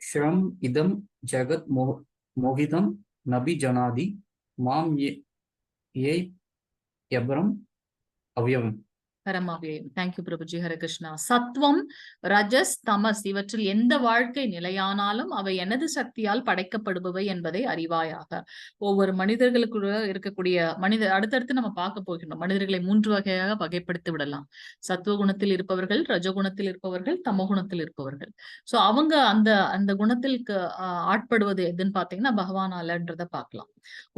श्रम इदम जगत मोहितम नबी जनादि माम ये यब्रम अवयवम. தேங்க்யூ பிரபுஜி. ஹரே கிருஷ்ணா. சத்வம், ரஜஸ், தமஸ் இவற்றில் எந்த வாழ்க்கை நிலையானாலும் அவை எனது சக்தியால் படைக்கப்படுபவை என்பதை அறிவாயாக. ஒவ்வொரு மனிதர்களுக்குள்ள இருக்கக்கூடிய அடுத்தடுத்து நம்ம பார்க்க போகின்றோம். மனிதர்களை 3 வகையாக வகைப்படுத்தி விடலாம். சத்துவ குணத்தில் இருப்பவர்கள், ரஜகுணத்தில் இருப்பவர்கள், தமகுணத்தில் இருப்பவர்கள். சோ அவங்க அந்த குணத்திற்கு ஆட்படுவது எதுன்னு பாத்தீங்கன்னா பகவானாலன்றத பார்க்கலாம்.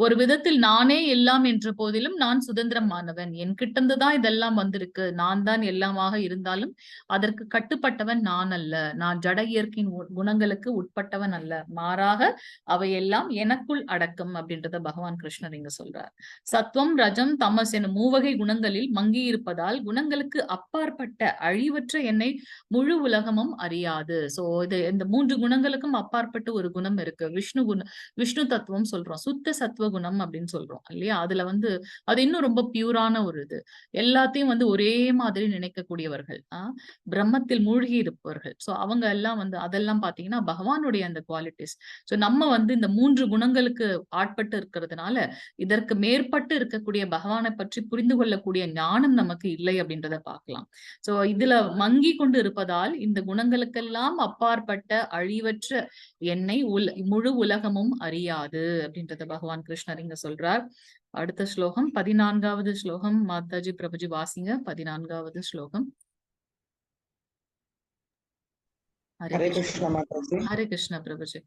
ஒரு விதத்தில் நானே எல்லாம் என்ற போதிலும் நான் சுதந்திரமானவன், என் கிட்டந்துதான் இதெல்லாம் வந்திருக்கு, நான் தான் எல்லாமாக இருந்தாலும் அதற்கு கட்டுப்பட்டவன் நான் அல்ல, நான் ஜட இயற்கையின் குணங்களுக்கு உட்பட்டவன் அல்ல, மாறாக அவையெல்லாம் எனக்குள் அடக்கம் அப்படின்றத பகவான் கிருஷ்ணர் இங்க சொல்றார். சத்வம், ரஜம், தமஸ் எனும் 3 வகை குணங்களில் மங்கி இருப்பதால் குணங்களுக்கு அப்பாற்பட்ட அழிவற்ற என்னை முழு உலகமும் அறியாது. சோ இந்த 3 குணங்களுக்கும் அப்பாற்பட்ட ஒரு குணம் இருக்கு. விஷ்ணு தத்துவம் சொல்றோம், சுத்த சத்துவ குணம் அப்படின்னு சொல்றோம் இல்லையா? அதுல வந்து அது இன்னும் ரொம்ப பியூரான ஒரு இது. எல்லாத்தையும் வந்து ஒரே மாதிரி நினைக்கக்கூடியவர்கள், பிரம்மத்தில் மூழ்கி இருப்பவர்கள். சோ அவங்க எல்லாம் வந்து அதெல்லாம் பாத்தீங்கன்னா பகவானுடைய அந்த குவாலிட்டிஸ். சோ நம்ம வந்து இந்த 3 குணங்களுக்கு ஆட்பட்டு இருக்கிறதுனால இதற்கு மேற்பட்டு இருக்கக்கூடிய பகவானை பற்றி புரிந்து கொள்ளக்கூடிய ஞானம் நமக்கு இல்லை அப்படின்றத பார்க்கலாம். சோ இதுல மங்கி கொண்டு இருப்பதால் இந்த குணங்களுக்கெல்லாம் அப்பாற்பட்ட அழிவற்ற என்னை முழு உலகமும் அறியாது அப்படின்றத பகவான் கிருஷ்ணர் இங்க சொல்றார். அடுத்த ஸ்லோகம் 14வது ஸ்லோகம் மாதாஜி பிரபுஜி வாசிங்க. 14வது ஸ்லோகம். ஹரே கிருஷ்ண மாதாஜி. ஹரே கிருஷ்ண பிரபுஜி.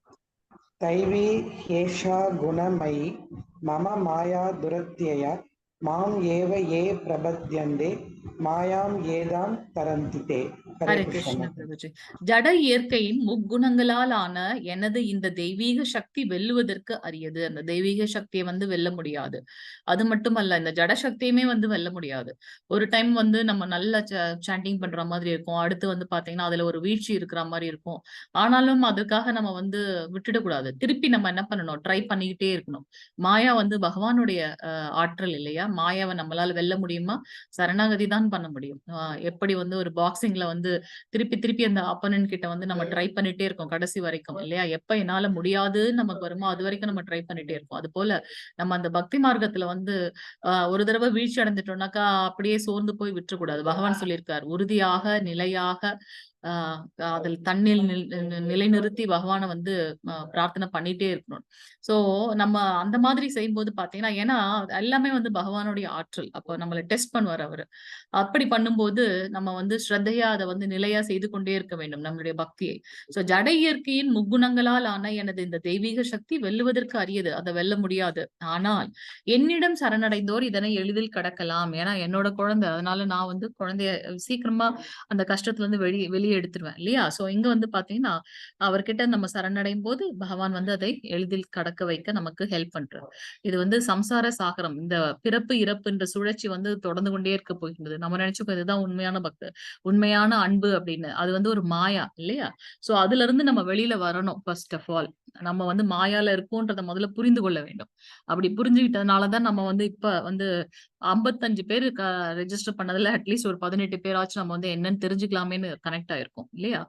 தைவி ஏஷா குணமயி மம மாயா துரத்யய மாம் ஏவ ஏ பிரபத்யந்தே மாயாம் ஏதாம் தரந்திதே. ஹரே கிருஷ்ண பிரபுஜி. ஜட இயற்கையின் முக்குணங்களால் ஆன எனது இந்த தெய்வீக சக்தி வெல்லுவதற்கு அரியது. அந்த தெய்வீக சக்தியை வந்து வெல்ல முடியாது. அது மட்டுமல்ல, இந்த ஜட சக்தியுமே வந்து வெல்ல முடியாது. ஒரு டைம் வந்து நம்ம நல்ல சாண்டிங் பண்ற மாதிரி இருக்கும், அடுத்து வந்து பாத்தீங்கன்னா அதுல ஒரு வீழ்ச்சி இருக்கிற மாதிரி இருக்கும். ஆனாலும் அதுக்காக நம்ம வந்து விட்டுடக்கூடாது. திருப்பி நம்ம என்ன பண்ணணும்? ட்ரை பண்ணிக்கிட்டே இருக்கணும். மாயா வந்து பகவானுடைய ஆற்றல் இல்லையா? மாயாவை நம்மளால வெல்ல முடியுமா? சரணாகதி தான் பண்ண முடியும். எப்படி வந்து ஒரு பாக்ஸிங்ல வந்து திருப்பி திருப்பி அந்த அப்பனன் கிட்ட வந்து நம்ம ட்ரை பண்ணிட்டே இருக்கோம் கடைசி வரைக்கும் இல்லையா? எப்ப என்னால முடியாது நமக்கு வருமோ அது வரைக்கும் நம்ம ட்ரை பண்ணிட்டே இருக்கோம். அது போல நம்ம அந்த பக்தி மார்க்கத்துல வந்து ஒரு தடவை வீழ்ச்சி அடைஞ்சிட்டோம்னாக்கா அப்படியே சோர்ந்து போய் விட்டுறக்கூடாது. பகவான் சொல்லியிருக்கார், உறுதியாக நிலையாக அதில் தண்ணில் நிலைநிறுத்தி பகவானை வந்து பிரார்த்தனை பண்ணிட்டே இருக்கணும். சோ நம்ம அந்த மாதிரி செய்யும்போது பாத்தீங்கன்னா, ஏன்னா எல்லாமே வந்து பகவானுடைய ஆற்றல். அப்போ நம்மளை டெஸ்ட் பண்ணுவார் அவரு. அப்படி பண்ணும்போது நம்ம வந்து ஸ்ரத்தையா அதை வந்து நிலையா செய்து கொண்டே இருக்க வேண்டும் நம்மளுடைய பக்தியை. சோ ஜட இயற்கையின் முக்குணங்களால் ஆன எனது இந்த தெய்வீக சக்தி வெல்லுவதற்கு அரியது, அதை வெல்ல முடியாது. ஆனால் என்னிடம் சரணடைந்தோர் இதனை எளிதில் கடக்கலாம். ஏன்னா என்னோட குழந்தை, அதனால நான் வந்து குழந்தைய சீக்கிரமா அந்த கஷ்டத்துல இருந்து வெளியே எடுத்துருவேன் இல்லையா? சோ இங்க வந்து பாத்தீங்கன்னா அவர்கிட்ட நம்ம சரணடையும் போது பகவான் வந்து அதை எளிதில் கடக்க வைக்க நமக்கு ஹெல்ப் பண்றார். இது வந்து சம்சார சாகரம், இந்த பிறப்பு இறப்புன்ற சுழற்சி வந்து தொடர்ந்து கொண்டே இருக்க போகின்றது. நம்ம நினைச்சுக்கோ இதுதான் உண்மையான பக்தி, உண்மையான அன்பு அப்படின்னு. அது வந்து ஒரு மாயா இல்லையா? சோ அதுல இருந்து நம்ம வெளியில வரணும். ஃபர்ஸ்ட் ஆஃப் ஆல் நம்ம வந்து மாயால இருக்கோன்றத முதல்ல புரிந்து கொள்ள வேண்டும். அப்படி புரிஞ்சுக்கிட்டதுனாலதான் நம்ம வந்து இப்ப வந்து 55 பேரு ரெஜிஸ்டர் பண்ணதுல அட்லீஸ்ட் ஒரு 18 பேராச்சும் நம்ம வந்து என்னன்னு தெரிஞ்சுக்கலாமேன்னு கனெக்ட் ஆயிருக்கோம் இல்லையா?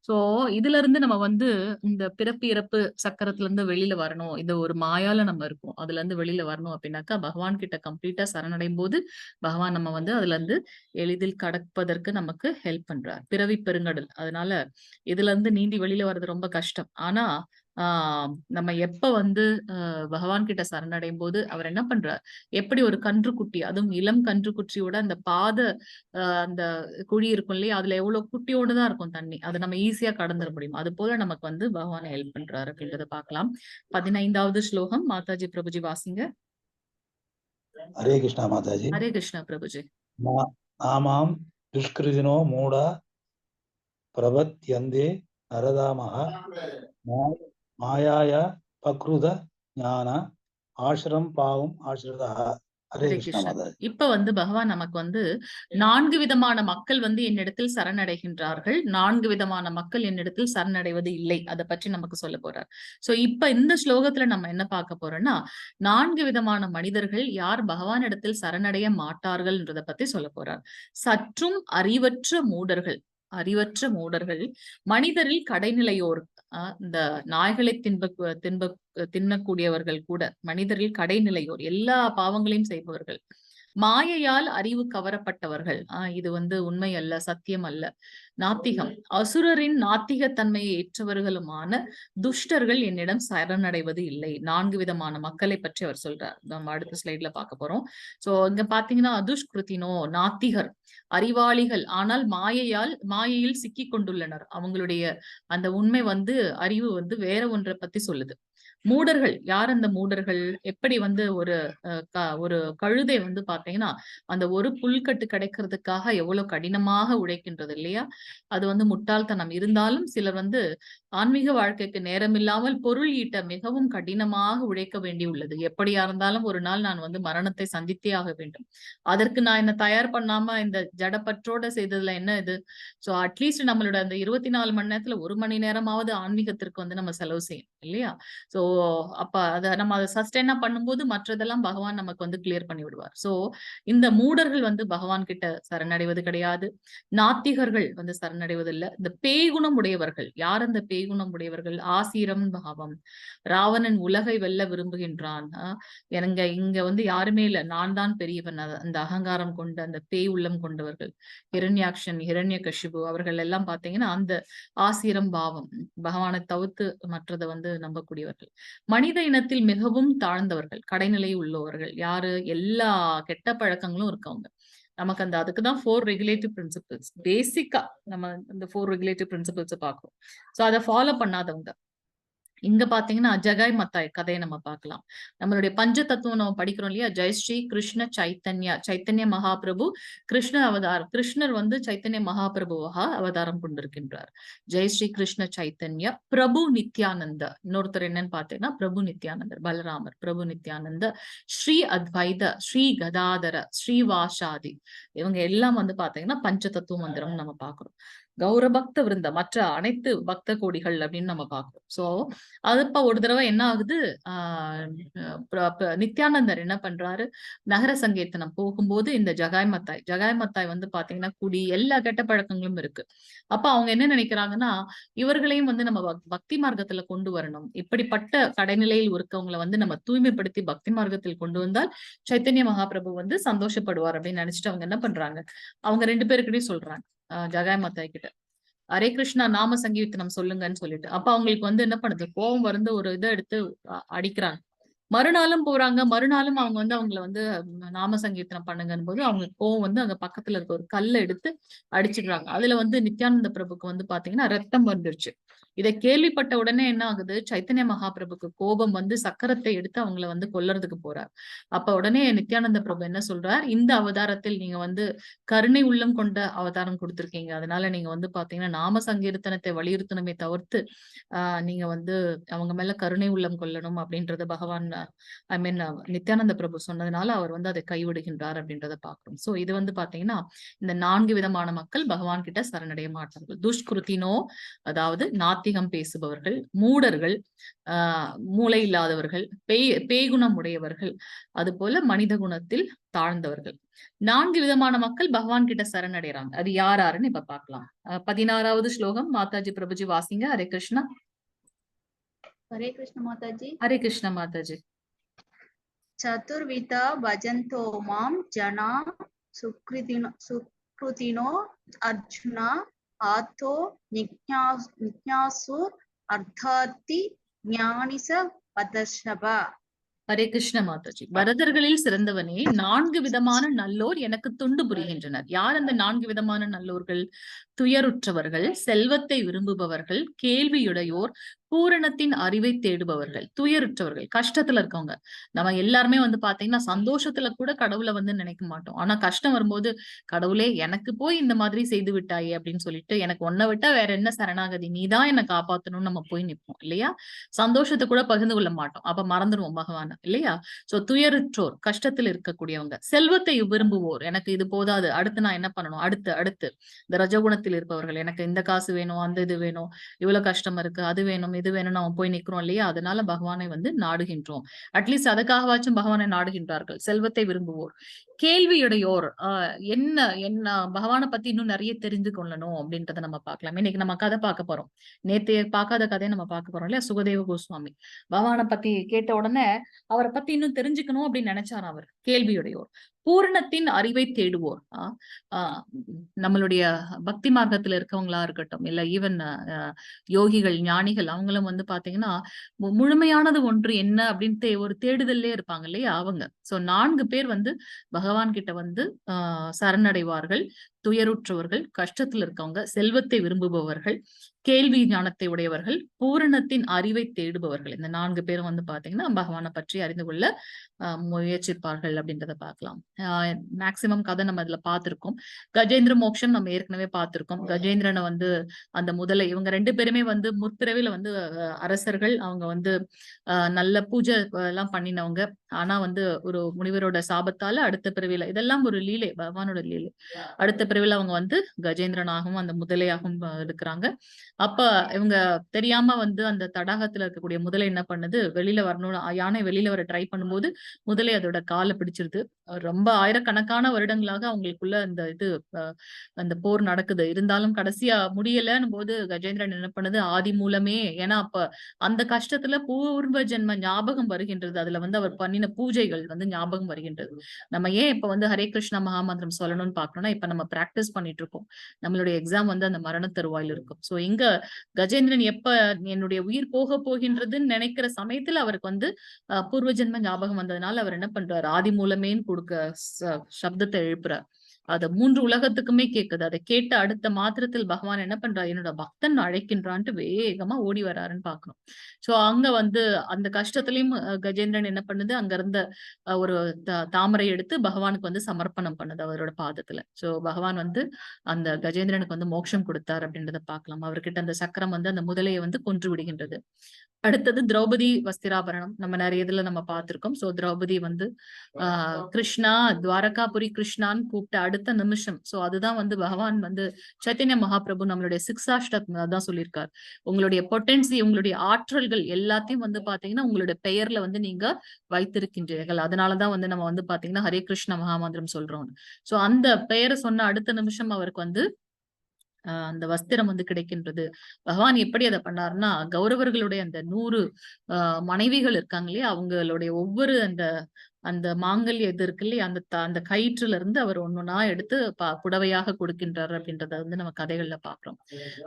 சோ இதுல இருந்து நம்ம வந்து இந்த பிறப்பு இறப்பு சக்கரத்துல இருந்து வெளியில வரணும். இந்த ஒரு மாயால நம்ம இருக்கோம், அதுல இருந்து வெளியில வரணும் அப்படின்னாக்கா பகவான் கிட்ட கம்ப்ளீட்டா சரணடையும் போது பகவான் நம்ம வந்து அதுல இருந்து எளிதில் கடப்பதற்கு நமக்கு ஹெல்ப் பண்றார். பிறவி பெருங்கடல், அதனால இதுல இருந்து நீந்தி வெளியில வர்றது ரொம்ப கஷ்டம். ஆனா நம்ம எப்ப வந்து பகவான் கிட்ட சரணடையும் போது அவர் என்ன பண்றார், எப்படி ஒரு கன்றுக்குட்டி, அதுவும் இளம் கன்றுக்குட்டியோட அந்த அந்த குழி இருக்கும் இல்லையா, அதுல எவ்வளவு குட்டியோடுதான் இருக்கும் தண்ணி, அதை நம்ம ஈஸியா கடந்துட முடியும். அது போல நமக்கு வந்து பகவான் ஹெல்ப் பண்றாரு அப்படின்றத பார்க்கலாம். 15வது ஸ்லோகம் மாதாஜி பிரபுஜி வாசிங்க. ஹரே கிருஷ்ணா மாதாஜி. ஹரே கிருஷ்ணா பிரபுஜி. நாமாம் துஷ்கிருதினோ மூடா பிரபத்யந்தே நரதாமஹ மாயாய பக்ருத ஞான ஆசிரம் பாவம் ஆசிரிதா. ஹரே கிருஷ்ணா மாதாஜி. இப்ப வந்து பகவான் நமக்கு வந்து 4 விதமான மக்கள் வந்து என்னிடத்தில் சரணடைகின்றார்கள், 4 விதமான மக்கள் என்னிடத்தில் சரணடைவது இல்லை, அதை பற்றி நமக்கு சொல்ல போறார். சோ இப்ப இந்த ஸ்லோகத்துல நம்ம என்ன பார்க்க போறோம்னா 4 விதமான மனிதர்கள் யார் பகவான் இடத்தில் சரணடைய மாட்டார்கள் என்றதை பத்தி சொல்ல போறார். சற்றும் அறிவற்ற மூடர்கள், மனிதரில் கடைநிலையோர், இந்த நாய்களை தின்னக்கூடியவர்கள் கூட மனிதரில் கடைநிலையோர், எல்லா பாவங்களையும் செய்பவர்கள், மாயையால் அறிவு கவரப்பட்டவர்கள், இது வந்து உண்மை அல்ல, சத்தியம் அல்ல, நாத்திகம், அசுரரின் நாத்திக தன்மையை ஏற்றவர்களுமான துஷ்டர்கள் என்னிடம் சரணடைவது இல்லை. 4 விதமான மக்களை பற்றி அவர் சொல்றார். நம்ம அடுத்த ஸ்லைட்ல பார்க்க போறோம். சோ இங்க பாத்தீங்கன்னா துஷ்கிருத்தினோ, நாத்திகர், அறிவாளிகள் ஆனால் மாயையில் சிக்கி கொண்டுள்ளனர். அவங்களுடைய அந்த உண்மை வந்து அறிவு வந்து வேற ஒன்றை பத்தி சொல்லுது. மூடர்கள், யார் அந்த மூடர்கள்? எப்படி வந்து ஒரு கழுதை வந்து பாத்தீங்கன்னா அந்த ஒரு புல்கட்டு கிடைக்கிறதுக்காக எவ்வளவு கடினமாக உழைக்கின்றது இல்லையா? அது வந்து முட்டாள்தனம். இருந்தாலும் சிலர் வந்து ஆன்மீக வாழ்க்கைக்கு நேரம் இல்லாமல் பொருள் ஈட்ட மிகவும் கடினமாக உழைக்க வேண்டியுள்ளது. எப்படியா இருந்தாலும் ஒரு நாள் நான் வந்து மரணத்தை சந்தித்தே ஆக வேண்டும், அதற்கு நான் என்ன தயார் பண்ணாம இந்த ஜடப்பற்றோட செய்ததுல என்ன இது? சோ அட்லீஸ்ட் நம்மளோட அந்த 24 மணி நேரத்துல 1 மணி நேரமாவது ஆன்மீகத்திற்கு வந்து நம்ம செலவு செய்யணும் இல்லையா? சோ அப்ப நம்ம அதை சஸ்டைனா பண்ணும்போது மற்றதெல்லாம் பகவான் நமக்கு வந்து கிளியர் பண்ணி விடுவார். சோ இந்த மூடர்கள் வந்து பகவான் கிட்ட சரணடைவது கிடையாது. நாத்திகர்கள் வந்து சரணடைவது இல்லை. இந்த பேய்குணம் உடையவர்கள், யார் அந்த பேய்குணம் உடையவர்கள்? ஆசீரம் பாவம், ராவணன் உலகை வெல்ல விரும்புகின்றான், இங்க வந்து யாருமே இல்லை, நான் தான் பெரியவன், அந்த அகங்காரம் கொண்ட அந்த பேய் உள்ளம் கொண்டவர்கள், ஹிரண்யாக்ஷன், ஹிரண்யகசிபு, அவர்கள் எல்லாம் பாத்தீங்கன்னா அந்த ஆசீரம் பாவம், பகவானை தவிர்த்து மற்றதை வந்து நம்பக்கூடியவர்கள். மனித இனத்தில் மிகவும் தாழ்ந்தவர்கள், கடைநிலை உள்ளவர்கள் யாரு? எல்லா கெட்ட பழக்கங்களும் இருக்கவங்க. நமக்கு அதுக்குதான் 4 ரெகுலேட்டிவ் பிரின்சிபிள்ஸ். பேசிக்கா நம்ம இந்த 4 ரெகுலேட்டிவ் பிரின்சிபிள்ஸ் பார்க்கிறோம். சோ அதை ஃபாலோ பண்ணாதவங்க. இங்க பாத்தீங்கன்னா ஜகாய் மத்தாய் கதையை நம்ம பார்க்கலாம். நம்மளுடைய பஞ்ச தத்துவம் நம்ம படிக்கிறோம் இல்லையா? ஜெயஸ்ரீ கிருஷ்ண சைத்தன்ய மகாபிரபு கிருஷ்ண அவதாரம். கிருஷ்ணர் வந்து சைத்தன்ய மகாபிரபுவாக அவதாரம் கொண்டிருக்கின்றார். ஜெயஸ்ரீ கிருஷ்ண சைத்தன்ய பிரபு நித்யானந்த, இன்னொருத்தர் என்னன்னு பாத்தீங்கன்னா பிரபு நித்யானந்தர், பலராமர், பிரபு நித்யானந்த, ஸ்ரீ அத்வைத, ஸ்ரீ கதாதர, ஸ்ரீவாசாதி, இவங்க எல்லாம் வந்து பாத்தீங்கன்னா பஞ்ச தத்துவ மந்திரம் நம்ம பாக்குறோம். கௌரபக்த விருந்த, மற்ற அனைத்து பக்த கோடிகள் அப்படின்னு நம்ம பார்க்கிறோம். சோ அதுப்ப ஒரு தடவை என்ன ஆகுது, நித்யானந்தர் என்ன பண்றாரு, நகர சங்கீர்த்தனம் போகும்போது இந்த ஜகாய் மத்தாய் வந்து பாத்தீங்கன்னா குடி, எல்லா கெட்ட பழக்கங்களும் இருக்கு. அப்ப அவங்க என்ன நினைக்கிறாங்கன்னா இவர்களையும் வந்து நம்ம பக்தி மார்க்கத்துல கொண்டு வரணும், இப்படிப்பட்ட கடைநிலையில் இருக்கவங்களை வந்து நம்ம தூய்மைப்படுத்தி பக்தி மார்க்கத்தில் கொண்டு வந்தால் சைத்தன்ய மகாபிரபு வந்து சந்தோஷப்படுவார் அப்படின்னு நினைச்சிட்டு அவங்க என்ன பண்றாங்க, அவங்க 2 பேருக்கிட்டையும் சொல்றாங்க ஜகாய் மத்தாய் கிட்ட, ஹரே கிருஷ்ணா நாம சங்கீர்த்தனம் சொல்லுங்கன்னு சொல்லிட்டு. அப்ப அவங்களுக்கு வந்து என்ன பண்ணுது, கோபம் வந்து ஒரு இதை எடுத்து அடிக்கிறாங்க. மறுநாளும் போறாங்க, மறுநாளும் அவங்க வந்து அவங்கள வந்து நாம சங்கீர்த்தனம் பண்ணுங்கன்னு போது அவங்களுக்கு கோவம் வந்து அங்க பக்கத்துல இருக்க ஒரு கல்லை எடுத்து அடிச்சிடுறாங்க. அதுல வந்து நித்யானந்த பிரபுக்கு வந்து பாத்தீங்கன்னா ரத்தம் வந்துருச்சு. இதை கேள்விப்பட்ட உடனே என்ன ஆகுது, சைத்தன்ய மகாபிரபுக்கு கோபம் வந்து சக்கரத்தை எடுத்து அவங்கள வந்து கொல்றதுக்கு போறார். அப்ப உடனே நித்யானந்த பிரபு என்ன சொல்றார், இந்த அவதாரத்தில் நீங்க வந்து கருணை உள்ளம் கொண்ட அவதாரம் கொடுத்திருக்கீங்க, அதனால நீங்க வந்து பாத்தீங்கன்னா நாம சங்கீர்த்தனத்தை வலியுறுத்தணுமே தவிர்த்து நீங்க வந்து அவங்க மேல கருணை உள்ளம் கொள்ளணும் அப்படின்றத பகவான் ஐ மீன் நித்யானந்த பிரபு சொன்னதுனால அவர் வந்து அதை கைவிடுகின்றார் அப்படின்றத பாக்குறோம். சோ இது வந்து பாத்தீங்கன்னா இந்த 4 விதமான மக்கள் பகவான் கிட்ட சரணடைய மாட்டார்கள். துஷ்கிருத்தினோ, அதாவது நாத்திகம் பேசுபவர்கள், மூடர்கள், மூளை இல்லாதவர்கள், பேய்குணம் உடையவர்கள், அது போல மனித குணத்தில் தாழ்ந்தவர்கள். 4 விதமான மக்கள் பகவான் கிட்ட சரணடைறாங்க. அது யார் யாருன்னு இப்ப பாக்கலாம். 16வது ஸ்லோகம் மாதாஜி பிரபுஜி வாசிங்க. ஹரே கிருஷ்ணா. हरे कृष्ण माताजी। ஹரே கிருஷ்ண மாதாஜி. चतुर्विधा भजन्तो मां जना सुकृतिनो अर्जुन आतो जिज्ञासु अर्थार्थी ज्ञानी स वदर्शभ। ஹரே கிருஷ்ண மாதாஜி. வரதர்களில் சிறந்தவனே, 4 விதமான நல்லோர் எனக்கு தொண்டு புரிகின்றனர். யார் அந்த 4 விதமான நல்லோர்கள்? துயருற்றவர்கள், செல்வத்தை விரும்புபவர்கள், கேள்வியுடையோர், பூரணத்தின் அறிவை தேடுபவர்கள். துயருற்றவர்கள் கஷ்டத்துல இருக்கவங்க. நம்ம எல்லாருமே வந்து பாத்தீங்கன்னா சந்தோஷத்துல கூட கடவுளை வந்து நினைக்க மாட்டோம். ஆனா கஷ்டம் வரும்போது, கடவுளே எனக்கு போய் இந்த மாதிரி செய்து விட்டாயே அப்படின்னு சொல்லிட்டு, எனக்கு ஒன்ன விட்டா வேற என்ன சரணாகதி, நீதான் என்னை காப்பாத்தணும்னு நம்ம போய் நிற்போம் இல்லையா? சந்தோஷத்தை கூட பகிர்ந்து கொள்ள மாட்டோம். அப்ப மறந்துடுவோம் பகவான் இல்லையா? சோ துயருற்றோர், கஷ்டத்தில் இருக்கக்கூடியவங்க. செல்வத்தை விரும்புவோர், எனக்கு இது போதாது, அடுத்து நான் என்ன பண்ணணும், அடுத்து இந்த ரஜகுணத்தில் இருப்பவர்கள், எனக்கு இந்த காசு வேணும், அந்த இது வேணும், இவ்வளவு கஷ்டம் இருக்கு, அது வேணும், இது வேணும், நம்ம போய் நிக்கிறோம் இல்லையா? அதனால பகவானை வந்து நாடுகின்றோம். அட்லீஸ்ட் அதுக்காகவாச்சும் பகவானை நாடுகின்றார்கள். செல்வத்தை விரும்புவோர், கேள்வியுடையோர், என்ன என்ன பகவானை பத்தி இன்னும் நிறைய தெரிந்து கொள்ளணும் அப்படின்றத நம்ம பார்க்கலாம். இன்னைக்கு நம்ம கதை பார்க்க போறோம். நேத்து பார்க்காத கதையை நம்ம பார்க்க போறோம் இல்லையா? சுகதேவ கோஸ்வாமி பகவானை பத்தி கேட்ட உடனே அவரை பத்தி இன்னும் தெரிஞ்சுக்கணும் அப்படின்னு நினைச்சார். அவர் கேள்வியுடையோர், பூரணத்தின் அறிவை தேடுவோர். நம்மளுடைய பக்தி மார்க்கத்துல இருக்கவங்களா இருக்கட்டும், இல்ல ஈவன் யோகிகள், ஞானிகள், அவங்களும் வந்து பாத்தீங்கன்னா முழுமையானது ஒன்று என்ன அப்படின்ட்டு ஒரு தேடுதல்லே இருப்பாங்க இல்லையா? அவங்க. சோ 4 பேர் வந்து பகவான் கிட்ட வந்து சரணடைவார்கள். துயருற்றவர்கள், கஷ்டத்துல இருக்கவங்க, செல்வத்தை விரும்புபவர்கள், கேள்வி ஞானத்தை உடையவர்கள், பூரணத்தின் அறிவை தேடுபவர்கள். இந்த 4 பேரும் வந்து பாத்தீங்கன்னா பகவானை பற்றி அறிந்து கொள்ள முயற்சிப்பார்கள் அப்படின்றத பார்க்கலாம். மேக்சிமம் கதை நம்ம இதுல பார்த்திருக்கோம். கஜேந்திர மோட்சம் நம்ம ஏற்கனவே பார்த்திருக்கோம். கஜேந்திரனை வந்து அந்த முதலை, இவங்க 2 பேருமே வந்து முற்பிறவில வந்து அரசர்கள். அவங்க வந்து நல்ல பூஜை எல்லாம் பண்ணினவங்க. ஆனா வந்து ஒரு முனிவரோட சாபத்தால அடுத்த பிறவில, இதெல்லாம் ஒரு லீலை, பகவானோட லீலை, அடுத்த பிறவில அவங்க வந்து கஜேந்திரனாகவும் அந்த முதலையாகவும் இருக்கிறாங்க. அப்ப இவங்க தெரியாம வந்து அந்த தடாகத்துல இருக்கக்கூடிய முதலை என்ன பண்ணுது, வெளியில வரணும்னு, யானை வெளியில வர ட்ரை பண்ணும்போது முதலை அதோட காலை பிடிச்சிருது. ரொம்ப ஆயிரக்கணக்கான வருடங்களாக அவங்களுக்குள்ள அந்த போர் நடக்குது. இருந்தாலும் கடைசியா முடியலன்னு போது கஜேந்திரன் என்ன பண்ணுது, ஆதி மூலமே, ஏன்னா அப்ப அந்த கஷ்டத்துல பூர்வ ஜென்ம ஞாபகம் வருகின்றது. அதுல வந்து அவர் பண்ணின பூஜைகள் வந்து ஞாபகம் வருகின்றது. நம்ம ஏன் இப்ப வந்து ஹரே கிருஷ்ணா மகாமந்திரம் சொல்லணும்னு பாக்கணும்னா, இப்ப நம்ம பிராக்டிஸ் பண்ணிட்டு இருக்கோம். நம்மளுடைய எக்ஸாம் வந்து அந்த மரண தருவாயில் இருக்கும். சோ இங்க கஜேந்திரன் எப்ப என்னுடைய உயிர் போக போகின்றதுன்னு நினைக்கிற சமயத்துல அவருக்கு வந்து பூர்வ ஜென்ம ஞாபகம் வந்ததுனால அவர் என்ன பண்றாரு, ஆதி மூலமேன்னு கொடுக்க சப்தத்தை எழுப்புறார். அது 3 உலகத்துக்குமே கேக்குது. அதை கேட்ட அடுத்த மாத்திரத்தில் பகவான் என்ன பண்றாரு, என்னோட பக்தன் அழைக்கின்றான்ட்டு வேகமா ஓடி வராருன்னு பாக்கணும். சோ அங்க வந்து அந்த கஷ்டத்திலயும் கஜேந்திரன் என்ன பண்ணுது, அங்க இருந்த ஒரு தாமரை எடுத்து பகவானுக்கு வந்து சமர்ப்பணம் பண்ணுது அவரோட பாதத்துல. சோ பகவான் வந்து அந்த கஜேந்திரனுக்கு வந்து மோட்சம் கொடுத்தார் அப்படின்றத பாக்கலாம். அவர்கிட்ட அந்த சக்கரம் வந்து அந்த முதலையை வந்து கொன்று விடுகின்றது. அடுத்தது திரௌபதி வஸ்திராபரணம் நம்ம நிறைய இதுல நம்ம பார்த்திருக்கோம். சோ திரௌபதி வந்து கிருஷ்ணா, துவாரகாபுரி கிருஷ்ணான்னு கூப்பிட்ட அடுத்த நிமிஷம், சோ அதுதான் வந்து பகவான் வந்து சைத்தன்ய மகாபிரபு நம்மளுடைய 6 அஷ்டகம் அதான் சொல்லியிருக்காரு. உங்களுடைய பொட்டன்சி, உங்களுடைய ஆற்றல்கள் எல்லாத்தையும் வந்து பாத்தீங்கன்னா உங்களுடைய பெயர்ல வந்து நீங்க வைத்திருக்கின்றீர்கள். அதனாலதான் வந்து நம்ம வந்து பாத்தீங்கன்னா ஹரே கிருஷ்ண மகாமந்திரம் சொல்றோம். சோ அந்த பெயரை சொன்ன அடுத்த நிமிஷம் அவருக்கு வந்து அந்த வஸ்திரம் வந்து கிடைக்கின்றது. பகவான் எப்படி அதை பண்ணாருன்னா, கௌரவர்களுடைய அந்த 100 மனைவிகள் இருக்காங்க இல்லையா, அவங்களுடைய ஒவ்வொரு அந்த அந்த மாங்கல்ய இது இருக்கு இல்லையா, அந்த கயிற்றுல இருந்து அவர் ஒன்னொன்னா எடுத்து புடவையாக கொடுக்கின்றார் அப்படின்றத வந்து நம்ம கதைகள்ல பாக்குறோம்.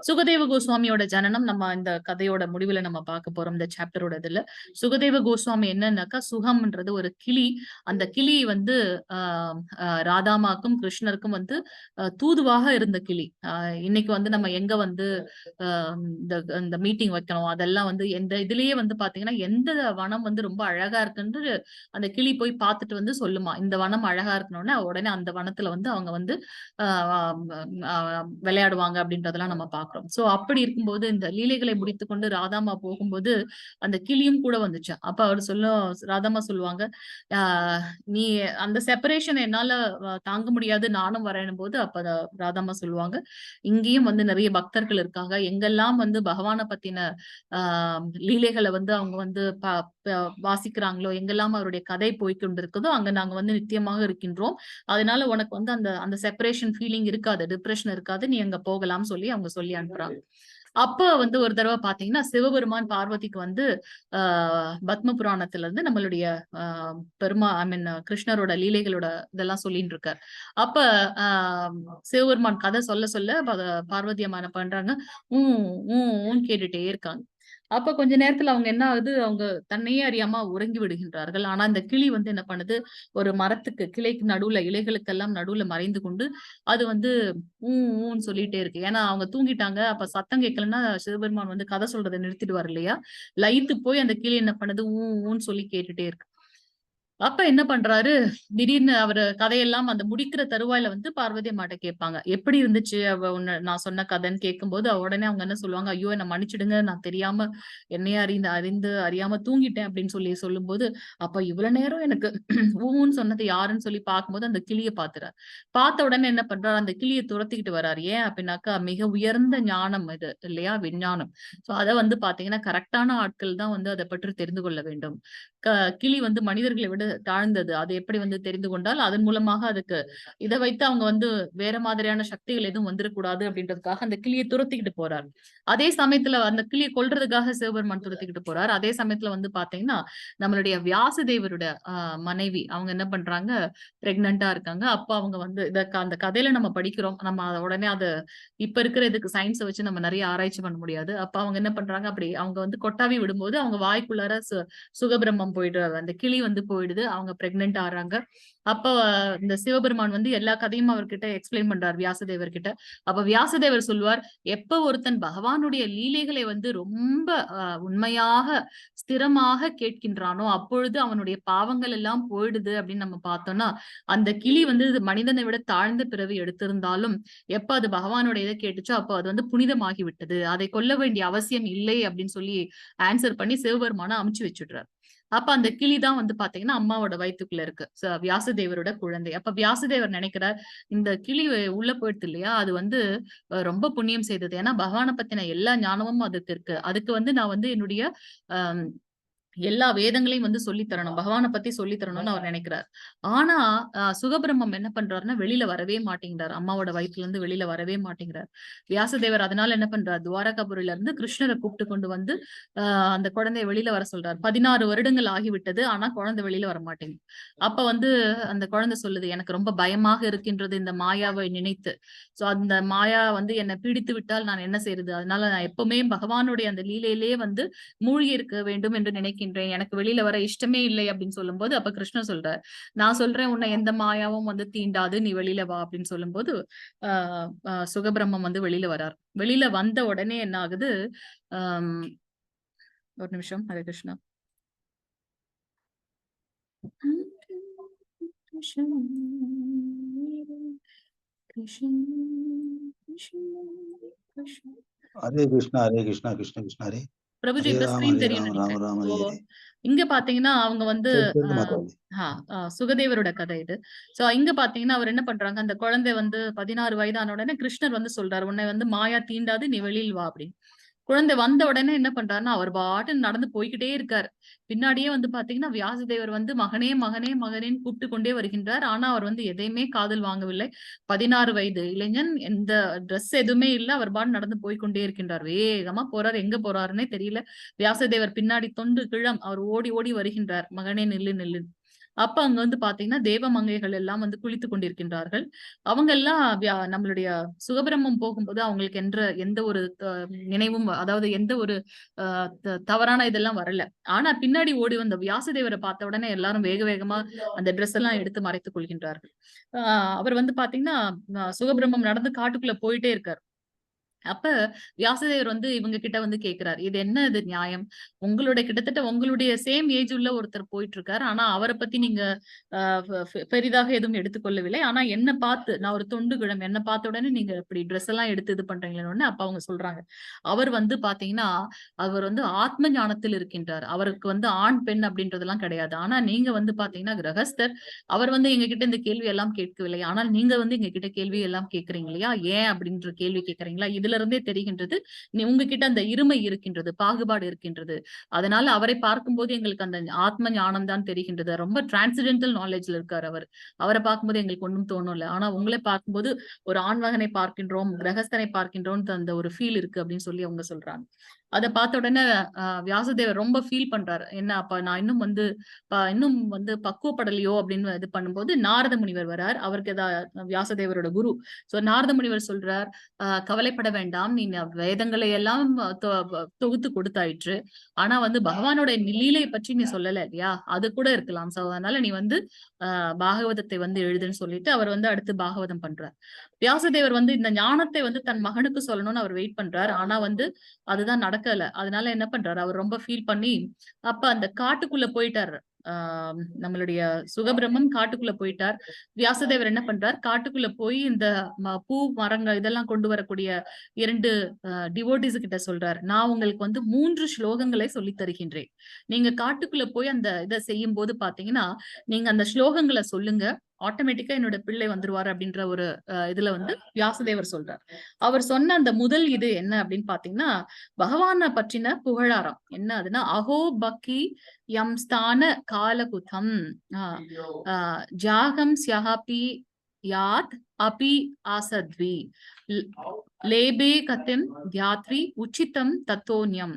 சுகதேவ கோஸ்வாமியோட ஜனனம் நம்ம இந்த கதையோட முடிவுல நம்ம பார்க்க போறோம். இந்த சாப்டரோட இதுல சுகதேவ கோஸ்வாமி என்னன்னாக்கா, சுகம்ன்றது ஒரு கிளி. அந்த கிளி வந்து ராதாமாக்கும் கிருஷ்ணருக்கும் வந்து தூதுவாக இருந்த கிளி. இன்னைக்கு வந்து நம்ம எங்க வந்து இந்த மீட்டிங் வைக்கணும், அதெல்லாம் வந்து எந்த இதுலயே வந்து பாத்தீங்கன்னா எந்த வனம் வந்து ரொம்ப அழகா இருக்குன்னு அந்த கிளி போய் பார்த்துட்டு வந்து சொல்லுமா, இந்த வனம் அழகா இருக்கணும்னா உடனே அந்த வனத்துல வந்து அவங்க வந்து விளையாடுவாங்க அப்படின்றதெல்லாம் நம்ம பாக்குறோம். சோ அப்படி இருக்கும்போது இந்த லீலைகளை முடித்துக்கொண்டு ராதாமா போகும்போது அந்த கிளியும் கூட வந்துச்சு. அப்ப அவர் ராதாமா சொல்லுவாங்க, நீ அந்த செப்பரேஷன் என்னால தாங்க முடியாது, நானும் வரேன் போது அப்ப ராதாமா சொல்லுவாங்க, இங்கேயும் வந்து நிறைய பக்தர்கள் இருக்காங்க, எங்கெல்லாம் வந்து பகவானை பத்தின லீலைகளை வந்து அவங்க வந்து வாசிக்கிறாங்களோ, எங்கெல்லாம் அவருடைய கதை போய்கொண்டு இருக்குதோ அங்க நாங்க வந்து நித்தியமாக இருக்கின்றோம். அதனால உனக்கு வந்து அந்த செப்பரேஷன் ஃபீலிங் இருக்காது, டிப்ரெஷன் இருக்காது, நீ அங்க போகலாம் சொல்லி அனுப்புறாங்க. அப்ப வந்து ஒரு தடவை பாத்தீங்கன்னா சிவபெருமான் பார்வதிக்கு வந்து பத்ம புராணத்துல இருந்து நம்மளுடைய கிருஷ்ணரோட லீலைகளோட இதெல்லாம் சொல்லிட்டு இருக்காரு. அப்ப சிவபெருமான் கதை சொல்ல பார்வதி அம்மா என்ன பண்றாங்க, கேட்டுட்டே இருக்காங்க. அப்ப கொஞ்ச நேரத்துல அவங்க என்ன ஆகுது, அவங்க தன்னையே அறியாம உறங்கி விடுகின்றார்கள். ஆனா இந்த கிளி வந்து என்ன பண்ணுது, ஒரு மரத்துக்கு கிளைக்கு நடுவுல இலைகளுக்கெல்லாம் நடுவுல மறைந்து கொண்டு அது வந்து ஊன்னு சொல்லிட்டே இருக்கு. ஏன்னா அவங்க தூங்கிட்டாங்க. அப்ப சத்தம் கேட்கலன்னா சிவபெருமான் வந்து கதை சொல்றதை நிறுத்திடுவார் இல்லையா. லயித்து போய் அந்த கிளி என்ன பண்ணுது, ஊன்னு சொல்லி கேட்டுட்டே இருக்கு. அப்ப என்ன பண்றாரு, திடீர்னு அவரு கதையெல்லாம் அந்த முடிக்கிற தருவாயில வந்து பார்வதி அம்மாட்ட கேட்பாங்க, எப்படி இருந்துச்சு நான் சொன்ன கதைன்னு கேட்கும்போது உடனே அவங்க என்ன சொல்லுவாங்க, ஐயோ என்ன மன்னிச்சிடுங்க, நான் தெரியாம என்னையே அறியாம தூங்கிட்டேன் அப்படின்னு சொல்லும்போது, அப்ப இவ்வளவு நேரம் எனக்கு ஊன்னு சொன்னது யாருன்னு சொல்லி பார்க்கும்போது அந்த கிளியை பாத்துறாரு. பார்த்த உடனே என்ன பண்றாரு, அந்த கிளியை துரத்திக்கிட்டு வர்றாரு. ஏன் அப்படின்னாக்கா, மிக உயர்ந்த ஞானம் இது இல்லையா, விஞ்ஞானம். சோ அதை வந்து பாத்தீங்கன்னா கரெக்டான ஆட்கள் தான் வந்து அதை பற்றி தெரிந்து கொள்ள வேண்டும். கிளி வந்து மனிதர்களை விட தாழ்ந்தது, அதை எப்படி வந்து தெரிந்து கொண்டால் அதன் மூலமாக அதுக்கு இதை வைத்து அவங்க வந்து வேற மாதிரியான சக்திகள் எதுவும் வந்துடக்கூடாது அப்படின்றதுக்காக அந்த கிளியை துரத்திக்கிட்டு போறாரு. அதே சமயத்துல அந்த கிளியை கொல்றதுக்காக சிவபெருமான் துரத்திக்கிட்டு போறாரு. அதே சமயத்துல வந்து பாத்தீங்கன்னா நம்மளுடைய வியாசதேவரோட மனைவி அவங்க என்ன பண்றாங்க, பிரெக்னண்டா இருக்காங்க. அப்ப அவங்க வந்து அந்த கதையில நம்ம படிக்கிறோம், நம்ம உடனே அதை இப்ப இருக்கிற இதுக்கு சயின்ஸை வச்சு நம்ம நிறைய ஆராய்ச்சி பண்ண முடியாது. அப்ப அவங்க என்ன பண்றாங்க, அப்படி அவங்க வந்து கொட்டாவி விடும்போது அவங்க வாய்க்குள்ளார சுகபிரம்மம் போயிடுறாரு, அந்த கிளி வந்து போயிடுது, அவங்க பிரெக்னென்ட் ஆறாங்க. அப்ப இந்த சிவபெருமான் வந்து எல்லா கதையும் அவர்கிட்ட எக்ஸ்பிளைன் பண்றார் வியாசதேவர் கிட்ட. அப்ப வியாசதேவர் சொல்வார், எப்ப ஒருத்தன் பகவானுடைய லீலைகளை வந்து ரொம்ப உண்மையாக ஸ்திரமாக கேட்கின்றானோ அப்பொழுது அவனுடைய பாவங்கள் எல்லாம் போயிடுது அப்படின்னு நம்ம பார்த்தோம்னா, அந்த கிளி வந்து மனிதனை விட தாழ்ந்த பிறவி எடுத்திருந்தாலும் எப்ப அது பகவானுடைய இதை கேட்டுச்சோ அப்ப அது வந்து புனிதமாகி விட்டது, அதை கொல்ல வேண்டிய அவசியம் இல்லை அப்படின்னு சொல்லி ஆன்சர் பண்ணி சிவபெருமான அமுச்சு வச்சுடுறாரு. அப்ப அந்த கிளிதான் வந்து பாத்தீங்கன்னா அம்மாவோட வயிற்றுக்குள்ள இருக்கு, வியாசதேவரோட குழந்தை. அப்ப வியாசதேவர் நினைக்கிறார், இந்த கிளி உள்ள போயிடுது இல்லையா, அது வந்து ரொம்ப புண்ணியம் செய்தது, ஏன்னா பகவானை பத்தின எல்லா ஞானமும் அதுக்கு இருக்கு, அதுக்கு வந்து நான் வந்து என்னுடைய எல்லா வேதங்களையும் வந்து சொல்லி தரணும், பகவானை பத்தி சொல்லி தரணும்னு அவர் நினைக்கிறார். ஆனா சுகபிரம்மம் என்ன பண்றாருன்னா வெளியில வரவே மாட்டேங்கிறார், அம்மாவோட வயிற்றுல இருந்து வெளியில வரவே மாட்டேங்கிறார் வியாசதேவர். அதனால என்ன பண்றாரு, துவாரகாபுரில இருந்து கிருஷ்ணரை கூப்பிட்டு கொண்டு வந்து அந்த குழந்தைய வெளியில வர சொல்றாரு. 16 வருடங்கள் ஆகிவிட்டது, ஆனா குழந்தை வெளியில வர மாட்டேங்குது. அப்ப வந்து அந்த குழந்தை சொல்லுது, எனக்கு ரொம்ப பயமாக இருக்கின்றது இந்த மாயாவை நினைத்து. சோ அந்த மாயா வந்து என்னை பீடித்து விட்டால் நான் என்ன செய்யறது, அதனால நான் எப்பவுமே பகவானுடைய அந்த லீலையிலே வந்து மூழ்கி இருக்க வேண்டும் என்று நினைக்கிறேன், எனக்கு வெளியில வர இஷ்டமே இல்லை அப்படின்னு சொல்லும்போது அப்ப கிருஷ்ணன் சொல்றார், நான் சொல்றேன் உன்னை எந்த மாயாவும் வந்து தீண்டாது, நீ வெளியில வா அப்படின்னு சொல்லும்போது சுகபிரம்மம் வந்து வெளியில வரார். வெளியில வந்த உடனே என்ன ஆகுது, ஒரு நிமிஷம், ஹரே கிருஷ்ணா. ஹரே கிருஷ்ணா ஹரே கிருஷ்ணா கிருஷ்ண கிருஷ்ண ஹரே பிரபுஜி ஹரே இப்ப ராம ஸ்கிரீன் ஹரே தெரியும் ராம ராம ராம ஹரே நினைக்கிறேன். ஹரே. இங்க பாத்தீங்கன்னா அவங்க வந்து சரி, மாதாஜி. சுகதேவரோட கதை இது. சோ இங்க பாத்தீங்கன்னா அவர் என்ன பண்றாங்க, அந்த குழந்தை வந்து 16 வயதான உடனே கிருஷ்ணர் வந்து சொல்றாரு, உன்னை வந்து மாயா தீண்டாது, நீ வெளியில் வா அப்படின்னு. குழந்தை வந்த உடனே என்ன பண்றாருன்னா அவர் பாட்டு நடந்து போய்கிட்டே இருக்காரு. பின்னாடியே வந்து பாத்தீங்கன்னா வியாசதேவர் வந்து மகனே மகனே மகனேன்னு கூப்பிட்டு கொண்டே வருகின்றார். ஆனா அவர் வந்து எதையுமே காதில் வாங்கவில்லை. 16 வயது இளைஞன், எந்த ட்ரெஸ் எதுவுமே இல்லை, அவர் பாட்டு நடந்து போய்கொண்டே இருக்கின்றார். வேகமா போறாரு, எங்க போறாருன்னே தெரியல. வியாசதேவர் பின்னாடி தொண்டு கிழம் அவர் ஓடி ஓடி வருகின்றார், மகனே நில்லு நில்லு. அப்ப அங்க வந்து பாத்தீங்கன்னா தேவமங்கைகள் எல்லாம் வந்து குளித்து கொண்டிருக்கின்றார்கள். அவங்க எல்லாம் நம்மளுடைய சுகபிரம்மம் போகும்போது அவங்களுக்கு எந்த ஒரு நினைவும், அதாவது எந்த ஒரு தவறான இதெல்லாம் வரல. ஆனா பின்னாடி ஓடி வந்த வியாசதேவரை பார்த்த உடனே எல்லாரும் வேக வேகமா அந்த ட்ரெஸ் எல்லாம் எடுத்து மறைத்துக் கொள்கின்றார்கள். அவர் வந்து பாத்தீங்கன்னா சுகபிரம்மம் நடந்து காட்டுக்குள்ள போயிட்டே இருக்காரு. அப்ப வியாசதேவர் வந்து இவங்க கிட்ட வந்து கேக்குறாரு, இது என்ன இது நியாயம்? கிட்டத்தட்ட உங்களுடைய சேம் ஏஜ் உள்ள ஒருத்தர் போயிட்டு இருக்காரு. ஆனா அவரை பத்தி நீங்க பெரிதாக எதுவும் எடுத்துக்கொள்ளவில்லை. ஆனா என்ன பார்த்து, நான் ஒரு தொண்டுகிழம், என்ன பார்த்த உடனே நீங்க இப்படி ட்ரெஸ் எல்லாம் எடுத்து இது பண்றீங்களேன்னு அப்ப அவங்க சொல்றாங்க, அவர் வந்து பாத்தீங்கன்னா அவர் வந்து ஆத்ம ஞானத்தில் இருக்கின்றார். அவருக்கு வந்து ஆண் பெண் அப்படின்றதெல்லாம் கிடையாது. ஆனா நீங்க வந்து பாத்தீங்கன்னா கிரகஸ்தர். அவர் வந்து எங்க கிட்ட இந்த கேள்வி எல்லாம் கேட்கவில்லை. ஆனால் நீங்க வந்து எங்க கிட்ட கேள்வி எல்லாம் கேட்கறீங்க இல்லையா? ஏன் அப்படின்ற கேள்வி கேட்கறீங்களா? இதுல இருந்தே தெரிகின்றது உங்ககிட்ட அந்த இருமை இருக்கின்றது, பாகுபாடு இருக்கின்றது. அதனால அவரை பார்க்கும்போது எங்களுக்கு அந்த ஆத்ம ஞானம் தான் தெரிகின்றது. ரொம்ப டிரான்சிடென்டல் நாலேஜ்ல இருக்காரு அவர். அவரை பார்க்கும்போது எங்களுக்கு ஒன்றும் தோணல. ஆனா உங்களை பார்க்கும்போது ஒரு ஆண்மகனை பார்க்கின்றோம், கிரகஸ்தனை பார்க்கின்றோம், அந்த ஒரு ஃபீல் இருக்கு அப்படின்னு சொல்லி அவங்க சொல்றாங்க. அதை பார்த்த உடனே வியாசதேவர் ரொம்ப ஃபீல் பண்றாரு. என்ன அப்ப நான் இன்னும் வந்து பக்குவப்படலையோ அப்படின்னு இது பண்ணும்போது நாரத முனிவர் வரார். அவருக்கு வியாசதேவரோட குரு. சோ நாரத முனிவர் சொல்றார், கவலைப்பட வேண்டாம், நீ வேதங்களை எல்லாம் தொகுத்து கொடுத்தாயிற்று. ஆனா வந்து பகவானோட லீலை பற்றி நீ சொல்லல இல்லையா? அது கூட இருக்கலாம். சோ அதனால நீ வந்து பாகவதத்தை வந்து எழுதுன்னு சொல்லிட்டு அவர் வந்து அடுத்து பாகவதம் பண்றார். வியாசதேவர் வந்து இந்த ஞானத்தை வந்து தன் மகனுக்கு சொல்லணும்னு அவர் வெயிட் பண்றார். ஆனா வந்து அதுதான் நடக்கல. அதனால என்ன பண்றாரு, அவர் ரொம்ப ஃபீல் பண்ணி அப்ப அந்த காட்டுக்குள்ள போயிட்டாரு. நம்மளுடைய சுகபிரம்மம் காட்டுக்குள்ள போயிட்டார். வியாசதேவர் என்ன பண்றார், காட்டுக்குள்ள போய் இந்த பூ மரங்கள் இதெல்லாம் கொண்டு வரக்கூடிய 2 டிவோட்டிஸ் கிட்ட சொல்றார், நான் உங்களுக்கு வந்து 3 ஸ்லோகங்களை சொல்லி தருகின்றேன். நீங்க காட்டுக்குள்ள போய் அந்த இதை செய்யும் போது பாத்தீங்கன்னா நீங்க அந்த ஸ்லோகங்களை சொல்லுங்க, ஆட்டோமேட்டிக்கா என்னோட பிள்ளை வந்துருவாரு அப்படின்ற ஒரு இதுல வந்து வியாசதேவர் சொல்றார். அவர் சொன்ன அந்த முதல் இது என்ன அப்படின்னு பாத்தீங்கன்னா பகவானை பற்றின புகழாரம். என்ன அதுன்னா, அஹோ பக்கி யம் ஸ்தான காலகுதம் ஜாகம் ஸ்யஹபி யாத் அபி ஆசத்வி லேபே கதிம் தியாத்ரி உச்சிதம் தத்தோன்யம்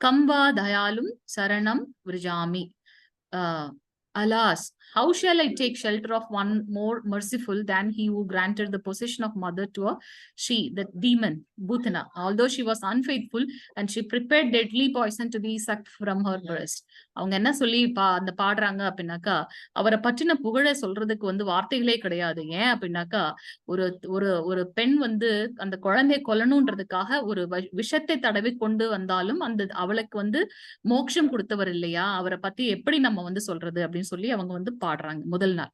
கம்பா தயாலும் சரணம் விரஜாமி. Alas, how shall I take shelter of one more merciful than he who granted the possession of mother to a she, the demon, Bhutana, although she was unfaithful and she prepared deadly poison to be sucked from her breast. அவங்க என்ன சொல்லி அந்த பாடுறாங்க அப்படின்னாக்கா, அவரை பற்றின புகழை சொல்றதுக்கு வந்து வார்த்தைகளே கிடையாது. ஏன் அப்படின்னாக்கா, ஒரு ஒரு ஒரு பெண் வந்து அந்த குழந்தையை கொல்லணும்ன்றதுக்காக ஒரு விஷத்தை தடவி கொண்டு வந்தாலும் அவளுக்கு வந்து மோட்சம் கொடுத்தவர் இல்லையா? அவரை பத்தி எப்படி நம்ம வந்து சொல்றது அப்படின்னு சொல்லி அவங்க வந்து பாடுறாங்க முதல் நாள்.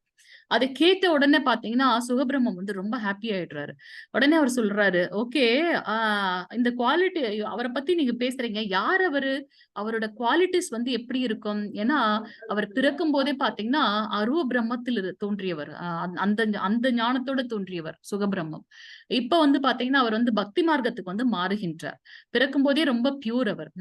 அதை கேட்ட உடனே பாத்தீங்கன்னா சுகபிரம்மம் வந்து ரொம்ப ஹாப்பி ஆயிடுறாரு. உடனே அவர் சொல்றாரு, ஓகே, இந்த குவாலிட்டி அவரை பத்தி நீங்க பேசுறீங்க, யார் அவரு, அவரோட குவாலிட்டிஸ் வந்து எப்படி இருக்கும்? ஏன்னா அவர் பிறக்கும் போதே பாத்தீங்கன்னா அருவ பிரம்மத்தில் தோன்றியவர், அந்த ஞானத்தோட தோன்றியவர் சுகபிரம்மம். இப்ப வந்து பாத்தீங்கன்னா அவர் வந்து பக்தி மார்க்கத்துக்கு வந்து மாறுகின்றார். பிறக்கும் போதே ரொம்ப பியூர் அவர்.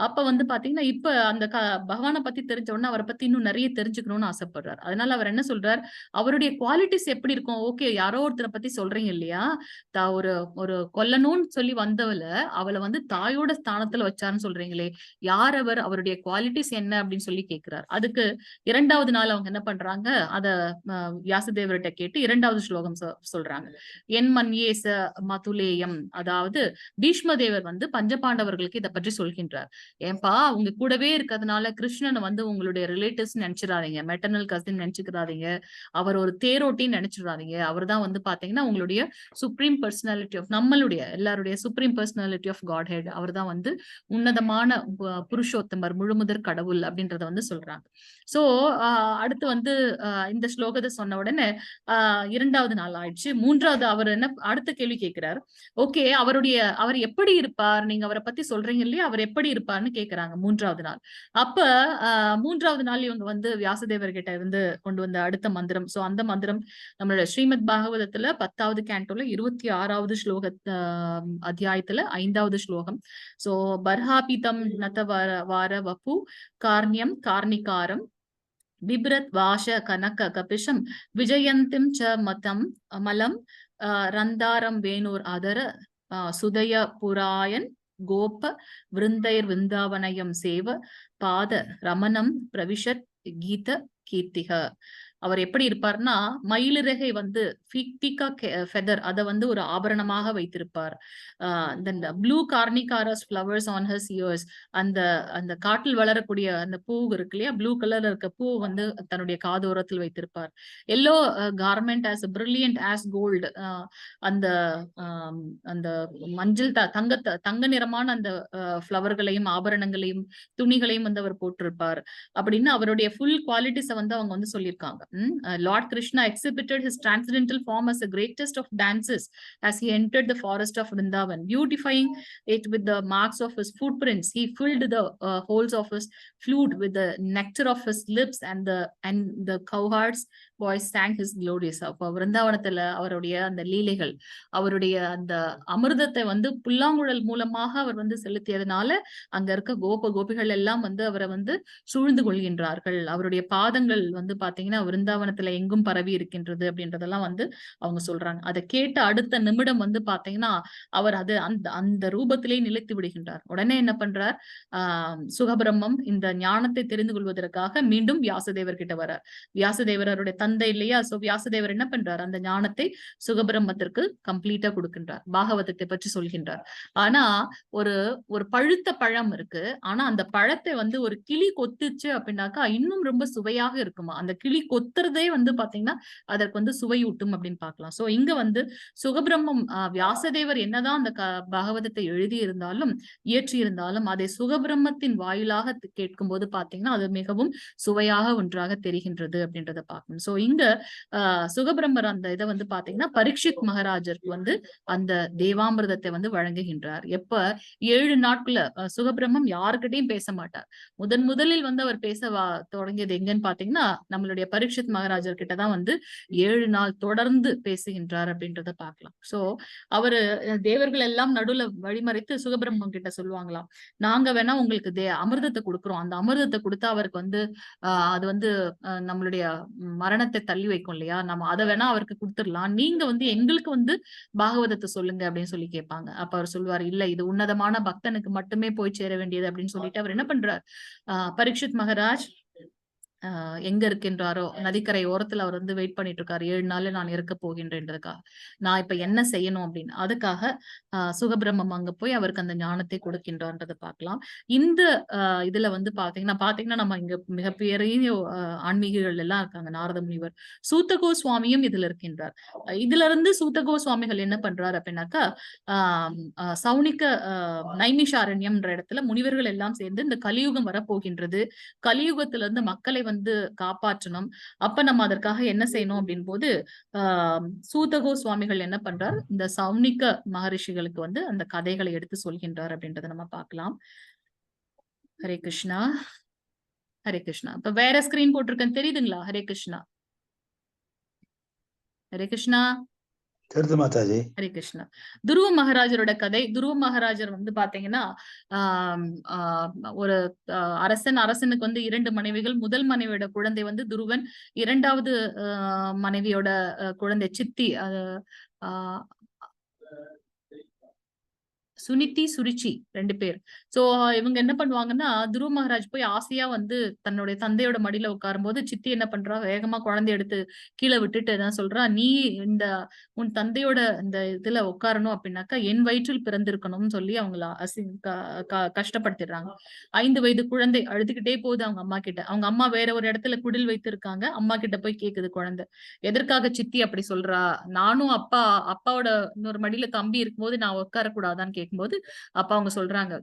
அப்ப வந்து பாத்தீங்கன்னா இப்ப அந்த பகவானை பத்தி தெரிஞ்ச உடனே அவரை பத்தி இன்னும் நிறைய தெரிஞ்சுக்கணும்னு ஆசைப்படுறார். அதனால அவர் என்ன சொல்றார், அவருடைய குவாலிட்டிஸ் எப்படி இருக்கும்? ஓகே, யாரோ ஒருத்தரை பத்தி சொல்றீங்க இல்லையா, ஒரு கொல்லணும்னு சொல்லி வந்தவள அவளை வந்து தாயோட ஸ்தானத்துல வச்சாருன்னு சொல்றீங்களே, யார் அவர், அவருடைய குவாலிட்டிஸ் என்ன அப்படின்னு சொல்லி கேட்கிறார். அதுக்கு 2வது நாள் அவங்க என்ன பண்றாங்க, அத வியாசதேவர்கிட்ட கேட்டு 2வது ஸ்லோகம் சொல்றாங்க. என் மன்யேச மதுலேயம், அதாவது பீஷ்மதேவர் வந்து பஞ்சபாண்டவர்களுக்கு இதை பற்றி சொல்கின்றார். ஏன்பா உங்க கூடவே இருக்கிறதுனால கிருஷ்ணனை வந்து உங்களுடைய ரிலேட்டிவ்ஸ் நினைச்சிடாதீங்க, மெட்டர்னல் கசின் நினைச்சுக்கிறாதீங்க, அவர் ஒரு தேரோட்டின்னு நினைச்சிடாதீங்க. அவர் தான் வந்து பாத்தீங்கன்னா உங்களுடைய சுப்ரீம் பர்சனாலிட்டி ஆஃப், நம்மளுடைய எல்லாருடைய supreme personality of Godhead. அவர் தான் வந்து உன்னதமான புருஷோத்தமர், முழுமுதற் கடவுள் அப்படின்றத வந்து சொல்றாங்க. சோ அடுத்து வந்து இந்த ஸ்லோகத்தை சொன்ன உடனே 2வது நாள் ஆயிடுச்சு. 3வது அவர் என்ன அடுத்த கேள்வி கேட்கிறார். ஓகே, அவர் எப்படி இருப்பார், நீங்க அவரை பத்தி சொல்றீங்க இல்லையா, அவர் எப்படி இருப்பார்னு கேக்குறாங்க 3வது நாள். அப்ப 3வது நாள் இவங்க வந்து வியாசதேவர் கிட்ட இருந்து கொண்டு வந்த அடுத்த மந்திரம். சோ அந்த மந்திரம் நம்மளோட ஸ்ரீமத் பாகவதத்துல 10வது கேண்டோல 26வது ஸ்லோக அத்தியாயத்துல 5வது ஸ்லோகம். சோ பர்ஹாபிதம் நத வார வபு கார்ணியம் கார்ணிகாரம் பிப்ரத் வாஷ கனக கபிஷம் விஜயந்திம் ச மதம் மலம் ரந்தாரம் வேணூர் அதர சுதய புராயன் கோப விருந்தைர் விந்தாவனயம் சேவ பாத ரமணம் பிரவிஷத் கீத கீர்த்திக. அவர் எப்படி இருப்பார்னா மயிலிறகை வந்து ஃபெதர் அதை வந்து ஒரு ஆபரணமாக வைத்திருப்பார். ப்ளூ கார்னிகாரஸ் ஃபிளவர்ஸ் ஆன் ஹிஸ் இயர்ஸ், அந்த அந்த காட்டில் வளரக்கூடிய அந்த பூ இருக்கு இல்லையா, ப்ளூ கலர்ல இருக்க பூ வந்து தன்னுடைய காதோரத்தில் வைத்திருப்பார். Yellow garment as brilliant as gold, அந்த அந்த மஞ்சள் தங்க நிறமான அந்த ஃபிளவர்களையும் ஆபரணங்களையும் துணிகளையும் வந்து அவர் போட்டிருப்பார் அப்படின்னு அவருடைய ஃபுல் குவாலிட்டிஸை வந்து அவங்க வந்து சொல்லியிருக்காங்க. Lord Krishna exhibited his transcendental form as the greatest of dances as he entered the forest of Vrindavan, beautifying it with the marks of his footprints. He filled the holes of his flute with the nectar of his lips, and the cowherds boys sang his glories. அப்ப விருந்தாவனத்துல அவருடைய அந்த லீலைகள், அவருடைய அந்த அமிர்தத்தை வந்து புல்லாங்குழல் மூலமாக அவர் வந்து செலுத்தியதுனால அங்க இருக்க கோபிகள் எல்லாம் வந்து அவரை வந்து சூழ்ந்து கொள்கின்றார்கள். அவருடைய பாதங்கள் வந்து பாத்தீங்கன்னா விருந்தாவனத்துல எங்கும் பரவி இருக்கின்றது அப்படின்றதெல்லாம் வந்து அவங்க சொல்றாங்க. அதை கேட்ட அடுத்த நிமிடம் வந்து பாத்தீங்கன்னா அவர் அது அந்த ரூபத்திலே நிலைத்து விடுகின்றார். உடனே என்ன பண்றார், சுகபிரம்மம் இந்த ஞானத்தை தெரிந்து கொள்வதற்காக மீண்டும் வியாசதேவர் கிட்ட வர்றார். வியாசதேவர் அவருடைய தந்தை இல்லையா, சோ வியாசதேவர் என்ன பண்றார், அந்த ஞானத்தை சுகபிரம்மத்திற்கு கம்ப்ளீட்டா கொடுக்கின்றார், பாகவதத்தை பற்றி சொல்கின்றார். ஆனா ஒரு பழுத்த பழம் இருக்கு, ஆனா அந்த பழத்தை வந்து ஒரு கிளி கொத்துச்சு அப்படின்னாக்கா இன்னும் ரொம்ப சுவையாக இருக்குமா. அந்த கிளி கொத்துறதே வந்து பாத்தீங்கன்னா அதற்கு வந்து சுவையூட்டும் அப்படின்னு பாக்கலாம். சோ இங்க வந்து சுகபிரம்மம் வியாசதேவர் என்னதான் அந்த பாகவதத்தை எழுதி இருந்தாலும் இயற்றி இருந்தாலும் அதை சுகபிரம்மத்தின் வாயிலாக கேட்கும் போது பாத்தீங்கன்னா அது மிகவும் சுவையாக ஒன்றாக தெரிகின்றது அப்படின்றத பார்க்கணும். சோ இங்க சுகபிரம்மர் அந்த இதை வந்து பாத்தீங்கன்னா பரீட்சித் மகாராஜருக்கு வந்து அந்த தேவாமிர்தத்தை வந்து வழங்குகின்றார். எப்ப 7 நாட்குள்ள சுகபிரம்மம் யாருக்கிட்டையும் பேச மாட்டார். முதலில் வந்து அவர் பேச தொடங்கியது எங்கன்னு பாத்தீங்கன்னா நம்மளுடைய பரீட்சித் மகாராஜர் கிட்டதான் வந்து 7 நாள் தொடர்ந்து பேசுகின்றார் அப்படின்றத பார்க்கலாம். சோ அவரு தேவர்கள் எல்லாம் நடுவுல வழிமறைத்து சுகபிரம்மம் கிட்ட சொல்லுவாங்களாம், நாங்க வேணா உங்களுக்கு அமிர்தத்தை கொடுக்குறோம், அந்த அமிர்தத்தை கொடுத்தா அவருக்கு வந்து அது வந்து நம்மளுடைய மரணத்தை தள்ளி வைக்கும் இல்லையா, நம்ம அதை வேணா அவருக்கு கொடுத்துடலாம், நீங்க வந்து எங்களுக்கு வந்து பாகவதத்தை சொல்லுங்க அப்படின்னு சொல்லி கேட்பாங்க. அப்ப அவர் சொல்லுவார், இல்ல இது உன்னதமான பக்தனுக்கு மட்டுமே போய் சேர வேண்டியது அப்படின்னு சொல்லிட்டு அவர் என்ன பண்றார், பரீட்சித் மகாராஜ் எங்க இருக்கின்றாரோ நதிக்கரை ஓரத்துல அவர் வந்து வெயிட் பண்ணிட்டு இருக்காரு. 7 நாள்ல நான் இருக்க போகின்றேன்றதுக்காக நான் இப்ப என்ன செய்யணும் அப்படின்னு அதுக்காக சுகபிரம்மம் அங்க போய் அவருக்கு அந்த ஞானத்தை கொடுக்கின்றான்றதை பார்க்கலாம். இந்த இதுல வந்து பாத்தீங்கன்னா நம்ம இங்க மிகப்பெரிய ஆன்மீகர்கள் எல்லாம் இருக்காங்க. நாரத முனிவர், சூத்தகோ சுவாமியும் இதுல இருக்கின்றார். இதுல இருந்து சூத்தகோ சுவாமிகள் என்ன பண்றாரு அப்படின்னாக்கா சௌனிக்க நைமிஷாரண்யம்ன்ற இடத்துல முனிவர்கள் எல்லாம் சேர்ந்து இந்த கலியுகம் வரப்போகின்றது, கலியுகத்துல இருந்து மக்களை வந்து காப்பாற்றணும், அப்ப நம்ம அதற்காக என்ன செய்யணும் அப்படின் போது சூதகோ சுவாமிகள் என்ன பண்றார், இந்த சௌனிக்க மகரிஷிகளுக்கு வந்து அந்த கதைகளை எடுத்து சொல்கின்றார் அப்படின்றத நம்ம பார்க்கலாம். ஹரே கிருஷ்ணா, ஹரே கிருஷ்ணா. இப்ப வேற ஸ்கிரீன் போட்டிருக்கேன் தெரியுதுங்களா? ஹரே கிருஷ்ணா, ஹரே கிருஷ்ணா. ஹரே கிருஷ்ணா. துருவ மகாராஜரோட கதை. துருவ மகாராஜர் வந்து பாத்தீங்கன்னா ஒரு அரசனுக்கு வந்து 2 மனைவிகள். முதல் மனைவியோட குழந்தை வந்து துருவன், 2வது மனைவியோட குழந்தை சித்தி சுனிதி சுருச்சி 2 பேர். சோ இவங்க என்ன பண்ணுவாங்கன்னா துருவ மகாராஜ் போய் ஆசையா வந்து தன்னுடைய தந்தையோட மடியில உட்காரும் போது சித்தி என்ன பண்றா, வேகமா குழந்தை எடுத்து கீழே விட்டுட்டு என்ன சொல்றா, நீ உன் தந்தையோட இந்த இதுல உட்காரணும் அப்படின்னாக்கா என் வயிற்றில் பிறந்திருக்கணும்னு சொல்லி அவங்கள கஷ்டப்படுத்திடுறாங்க. 5 வயது குழந்தை அழுதுகிட்டே போகுது அவங்க அம்மா கிட்ட. அவங்க அம்மா வேற ஒரு இடத்துல குடில் வைத்திருக்காங்க. அம்மா கிட்ட போய் கேக்குது குழந்தை, எதற்காக சித்தி அப்படி சொல்றா, நானும் அப்பாவோட இன்னொரு மடியில தம்பி இருக்கும்போது நான் உட்காரக்கூடாதான்னு கேட்கும்போது அப்ப அவங்க சொல்றாங்க,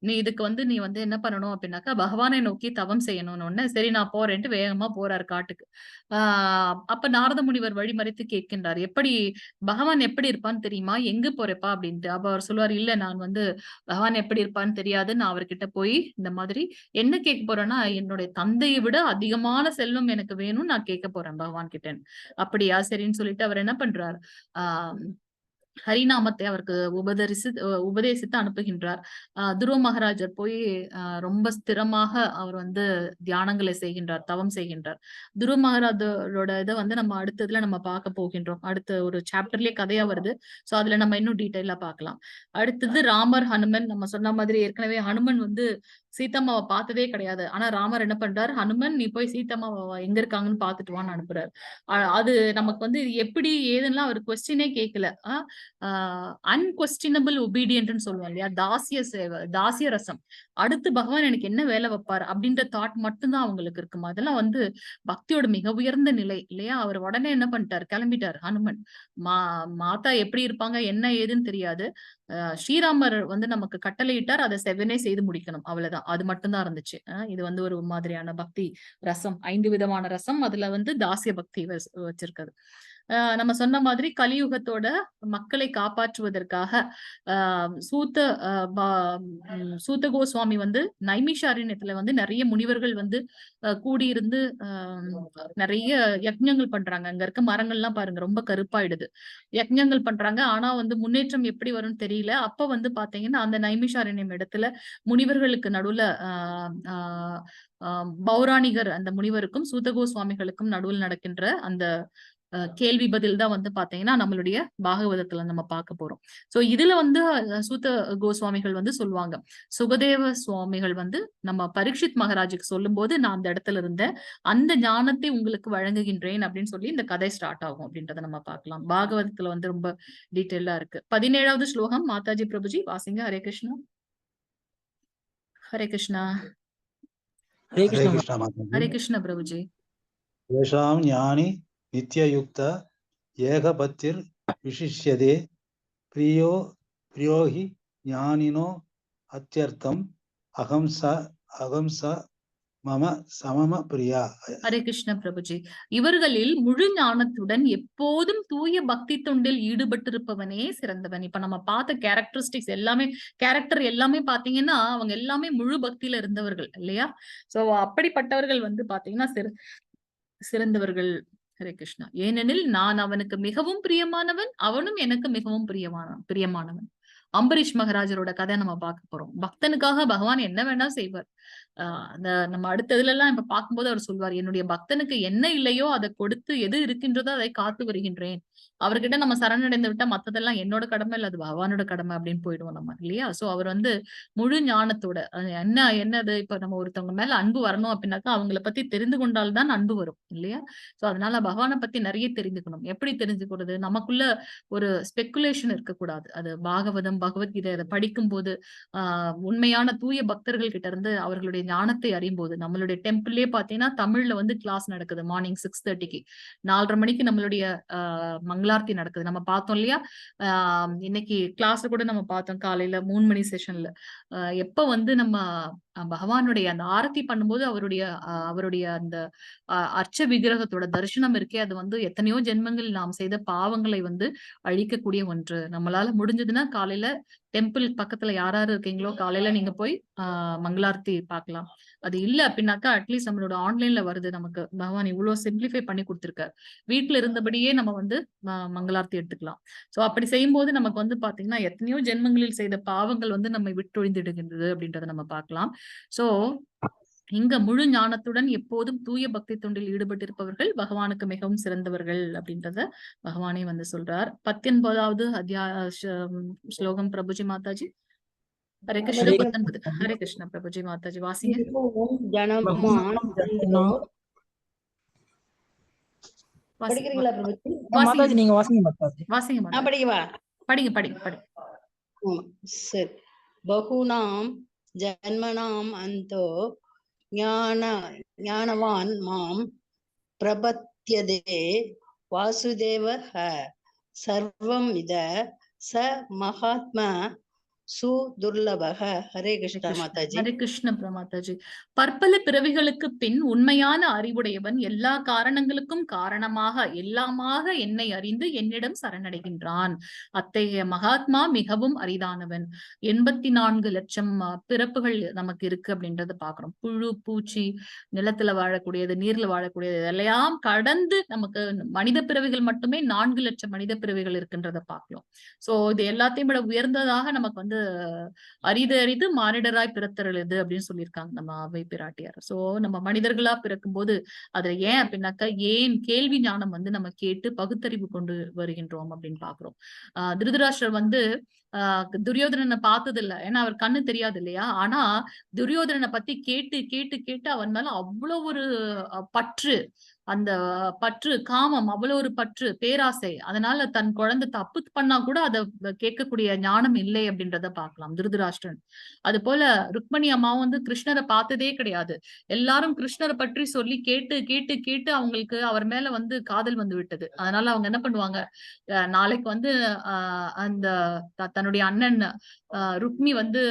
நீ இதுக்கு வந்து நீ வந்து என்ன பண்ணணும் அப்படின்னாக்கா பகவானை நோக்கி தவம் செய்யணும்னு. சரி நான் போறேன்ட்டு வேகமா போறாரு காட்டுக்கு. அப்ப நாரத முனிவர் வழிமறைத்து கேட்கின்றார், பகவான் எப்படி இருப்பான்னு தெரியுமா, எங்க போறப்பா அப்படின்ட்டு. அப்ப அவர் சொல்லுவார், இல்ல நான் வந்து பகவான் எப்படி இருப்பான்னு தெரியாது, நான் அவர்கிட்ட போய் இந்த மாதிரி என்ன கேட்க போறேன்னா என்னுடைய தந்தையை விட அதிகமான செல்வம் எனக்கு வேணும்னு நான் கேட்க போறேன் பகவான் கிட்ட. அப்படியா, சரின்னு சொல்லிட்டு அவர் என்ன பண்றார், ஹரிநாமத்தை அவருக்கு உபதேசித்து அனுப்புகின்றார். துருவ மகாராஜர் போய் ரொம்ப ஸ்திரமாக அவர் வந்து தியானங்களை செய்கின்றார், தவம் செய்கின்றார். துருவ மகாராஜரோட இதை வந்து நம்ம அடுத்ததுல நம்ம பார்க்க போகின்றோம். அடுத்த ஒரு சாப்டர்லயே கதையா வருது. சோ அதுல நம்ம இன்னும் டீட்டெயிலா பார்க்கலாம். அடுத்தது ராமர் ஹனுமன். நம்ம சொன்ன மாதிரி ஏற்கனவே ஹனுமன் வந்து சீதம்மாவை பார்த்ததே கிடையாது. ஆனா ராமர் என்ன பண்றாரு, ஹனுமன் நீ போய் சீதம்மாவை எங்க இருக்காங்கன்னு பாத்துட்டு வான்னு அனுப்புறாரு. அது நமக்கு வந்து எப்படி ஏதுன்னா அவர் கொஸ்டினே கேட்கல. அன்கொஸ்டினபிள் ஒபீடியன்ட்னு சொல்லுவோம் இல்லையா, தாசிய சேவை, தாசிய ரசம். அடுத்து பகவான் எனக்கு என்ன வேலை வைப்பார் அப்படின்ற தாட் மட்டும்தான் அவங்களுக்கு இருக்குமா. அதெல்லாம் வந்து பக்தியோட மிக உயர்ந்த நிலை இல்லையா. அவர் உடனே என்ன பண்ணிட்டார், கிளம்பிட்டார் ஹனுமன். மாதா எப்படி இருப்பாங்க என்ன ஏதுன்னு தெரியாது. ஸ்ரீராமர் வந்து நமக்கு கட்டளையிட்டார், அதை செவனே செய்து முடிக்கணும், அவ்வளவுதான். அது மட்டும்தான் இருந்துச்சு. இது வந்து ஒரு மாதிரியான பக்தி ரசம், 5 விதமான ரசம். அதுல வந்து தாசிய பக்தி வச்சிருக்காரு. நம்ம சொன்ன மாதிரி கலியுகத்தோட மக்களை காப்பாற்றுவதற்காக சூத்த கோஸ்வாமி வந்து நைமிஷாரண்யத்துல வந்து நிறைய முனிவர்கள் வந்து கூடியிருந்து நிறைய யக்ஞங்கள் பண்றாங்க. அங்க இருக்க மரங்கள்லாம் பாருங்க ரொம்ப கருப்பாயிடுது. யக்ஞங்கள் பண்றாங்க, ஆனா வந்து முன்னேற்றம் எப்படி வரும்னு தெரியல. அப்ப வந்து பாத்தீங்கன்னா அந்த நைமிஷாரண்யம் இடத்துல முனிவர்களுக்கு நடுவுல பௌராணிகர் அந்த முனிவருக்கும் சூதகோ சுவாமிகளுக்கும் நடுவில் நடக்கின்ற அந்த கேள்வி பதில் தான் வந்து பாத்தீங்கன்னா நம்மளுடைய பாகவதத்துல நம்ம பார்க்க போறோம். சோ இதுல வந்து சூத கோஸ்வாமிகள் வந்து சொல்லுவாங்க, சுகதேவ சுவாமிகள் வந்து நம்ம பரீட்சித் மகாராஜுக்கு சொல்லும் போது நான் அந்த இடத்துல இருந்தேன், அந்த ஞானத்தை உங்களுக்கு வழங்குகின்றேன் அப்படின்னு சொல்லி இந்த கதை ஸ்டார்ட் ஆகும் அப்படின்றத நம்ம பார்க்கலாம். பாகவதத்துல வந்து ரொம்ப டீட்டெயிலா இருக்கு. 17வது ஸ்லோகம் மாதாஜி பிரபுஜி வாசிங்க. ஹரே கிருஷ்ணா. ஹரே கிருஷ்ணா. ஹரே हरे கிருஷ்ணா. कृष्णा माताजी। ஹரே கிருஷ்ண பிரபுஜி. येषां ज्ञानी नित्ययुक्त एकपत्तिर् विशिष्यते प्रियो हि ज्ञानिनो अत्यर्थम् अहं स मम समम प्रिया। ஹரே கிருஷ்ண பிரபுஜி. இவர்களில் முழு ஞானத்துடன் எப்போதும் தூய பக்தி தொண்டில் ஈடுபட்டிருப்பவனே சிறந்தவன். இப்ப நம்ம பார்த்த கேரக்டரிஸ்டிக்ஸ் எல்லாமே, கேரக்டர் எல்லாமே பாத்தீங்கன்னா அவங்க எல்லாமே முழு பக்தியில இருந்தவர்கள் இல்லையா. சோ அப்படிப்பட்டவர்கள் வந்து பாத்தீங்கன்னா சிறந்தவர்கள். ஹரே கிருஷ்ணா. ஏனெனில் நான் அவனுக்கு மிகவும் பிரியமானவன், அவனும் எனக்கு மிகவும் பிரியமானவன். அம்பரீஷ் மகாராஜரோட கதை நம்ம பார்க்க போறோம். பக்தனுக்காக பகவான் என்ன வேணா செய்வார். அந்த நம்ம அடுத்ததுல எல்லாம் இப்ப பார்க்கும்போது அவர் சொல்வார், என்னுடைய பக்தனுக்கு என்ன இல்லையோ அதை கொடுத்து எது இருக்கின்றதோ அதை காத்து வருகின்றேன். அவர்கிட்ட நம்ம சரணடைந்து விட்டா மத்ததெல்லாம் என்னோட கடமை இல்ல, அது பகவானோட கடமை அப்படின்னு போயிடுவோம் நம்ம இல்லையா. சோ அவர் வந்து முழு ஞானத்தோட என்னது இப்ப நம்ம ஒருத்தவங்க மேல அன்பு வரணும் அப்படின்னாக்கா அவங்களை பத்தி தெரிந்து கொண்டால்தான் அன்பு வரும் இல்லையா. சோ அதனால பகவானை பத்தி நிறைய தெரிஞ்சுக்கணும். எப்படி தெரிஞ்சுக்கிறது, நமக்குள்ள ஒரு ஸ்பெகுலேஷன் இருக்கக்கூடாது. அது பாகவதம் பகவத்கீதை அதை படிக்கும் போது உண்மையான தூய பக்தர்கள் கிட்ட இருந்து அவர்களுடைய ஞானத்தை அறியும் போது, நம்மளுடைய டெம்பிள்லயே பாத்தீங்கன்னா தமிழ்ல வந்து கிளாஸ் நடக்குது மார்னிங் 6:30க்கு. 4:30 மணிக்கு நம்மளுடைய மங்களார்த்தி நடக்குது. நம்ம பார்த்தோம் இல்லையா. இன்னைக்கு கிளாஸ்ல கூட நம்ம பார்த்தோம் காலையில 3 மணி செஷன்ல. எப்ப வந்து நம்ம பகவானுடைய அந்த ஆரத்தி பண்ணும்போது அவருடைய அந்த அர்ச்ச விக்கிரகத்தோட தரிசனம் இருக்கே, அது வந்து எத்தனையோ ஜென்மங்கள் நாம் செய்த பாவங்களை வந்து அழிக்கக்கூடிய ஒன்று. நம்மளால முடிஞ்சதுன்னா காலையில டெம்பிள் பக்கத்துல யாராரு இருக்கீங்களோ காலையில நீங்க போய் மங்களார்த்தி பார்க்கலாம். அது இல்ல அப்படின்னாக்கா அட்லீஸ்ட் நம்மளோட ஆன்லைன்ல வருது. நமக்கு பகவான் இவ்வளவு சிம்பிளிஃபை பண்ணி கொடுத்திருக்காரு. வீட்டுல இருந்தபடியே நம்ம வந்து மங்களார்த்தி எடுத்துக்கலாம். சோ அப்படி செய்யும் போது நமக்கு வந்து பாத்தீங்கன்னா எத்தனையோ ஜென்மங்களில் செய்த பாவங்கள் வந்து நம்மை விட்டொழிந்திடுகின்றது அப்படின்றத நம்ம பார்க்கலாம். சோ இங்க முழு ஞானத்துடன் எப்போதும் தூய பக்தி தொண்டில் ஈடுபட்டிருப்பவர்கள் பகவானுக்கு மிகவும் சிறந்தவர்கள் அப்படின்றத பகவானே வந்து சொல்றார். 19வது ஸ்லோகம் பிரபுஜி மாதாஜி. ஹரே கிருஷ்ண. 19. ஹரே கிருஷ்ண பிரபுஜி மாதாஜி வாசிங்க. மாதாஜி நீங்க வாசிங்க மாதாஜி. வாசிங்க படிக்கவா? படிங்க. சரி. பகுநாம் ஜன்மனாம் அந்தோ ஞானவான் மாம் பிரபத்யதே வாசுதேவ சர்வம் இத ச மகாத்மா सुदुर्लभः। हरे कृष्ण माताजी। ஹரே கிருஷ்ண பிரமாதாஜி. பற்பல பிறவிகளுக்கு பின் உண்மையான அறிவுடையவன் எல்லா காரணங்களுக்கும் காரணமாக எல்லாமாக என்னை அறிந்து என்னிடம் சரணடைகின்றான். அத்தகைய மகாத்மா மிகவும் அரிதானவன். 84 லட்சம் பிறப்புகள் நமக்கு இருக்கு அப்படின்றத பாக்குறோம். புழு, பூச்சி, நிலத்துல வாழக்கூடியது, நீர்ல வாழக்கூடியது இதெல்லாம் கடந்து நமக்கு மனித பிறவிகள் மட்டுமே 4 லட்சம் மனித பிறவிகள் இருக்குன்றத பாக்கலாம். சோ இது எல்லாத்தையும் விட உயர்ந்ததாக நமக்கு வந்து அரிது அரிது மானிடராய் பிறத்தருளுது அப்படின்னு சொல்லியிருக்காங்க நம்ம அவை பிராட்டியார். சோ நம்ம மனிதர்களா பிறக்கும் போது அதுல ஏன் அப்படின்னாக்கா ஏன் கேள்வி ஞானம் வந்து நம்ம கேட்டு பகுத்தறிவு கொண்டு வருகின்றோம் அப்படின்னு பாக்குறோம். திருதராஷ்டிரர் வந்து துரியோதனனை பார்த்தது இல்ல, ஏன்னா அவர் கண்ணு தெரியாது இல்லையா. ஆனா துரியோதனனை பத்தி கேட்டு கேட்டு கேட்டு அவன் மேல அவ்வளவு ஒரு பற்று, அந்த பற்று, காமம், அவ்வளவு ஒரு பற்று, பேராசை. அதனால தன் குழந்தை தப்பு பண்ணா கூட அதை கேட்கக்கூடிய ஞானம் இல்லை அப்படின்றத பார்க்கலாம் திருதராஷ்டிரன். அது போல ருக்மணி அம்மாவும் வந்து கிருஷ்ணரை பார்த்ததே கிடையாது. எல்லாரும் கிருஷ்ணரை பற்றி சொல்லி கேட்டு கேட்டு கேட்டு அவங்களுக்கு அவர் மேல வந்து காதல் வந்து விட்டது. அதனால அவங்க என்ன பண்ணுவாங்க, நாளைக்கு வந்து அந்த தன்னுடைய அண்ணன் ருக்மி வந்து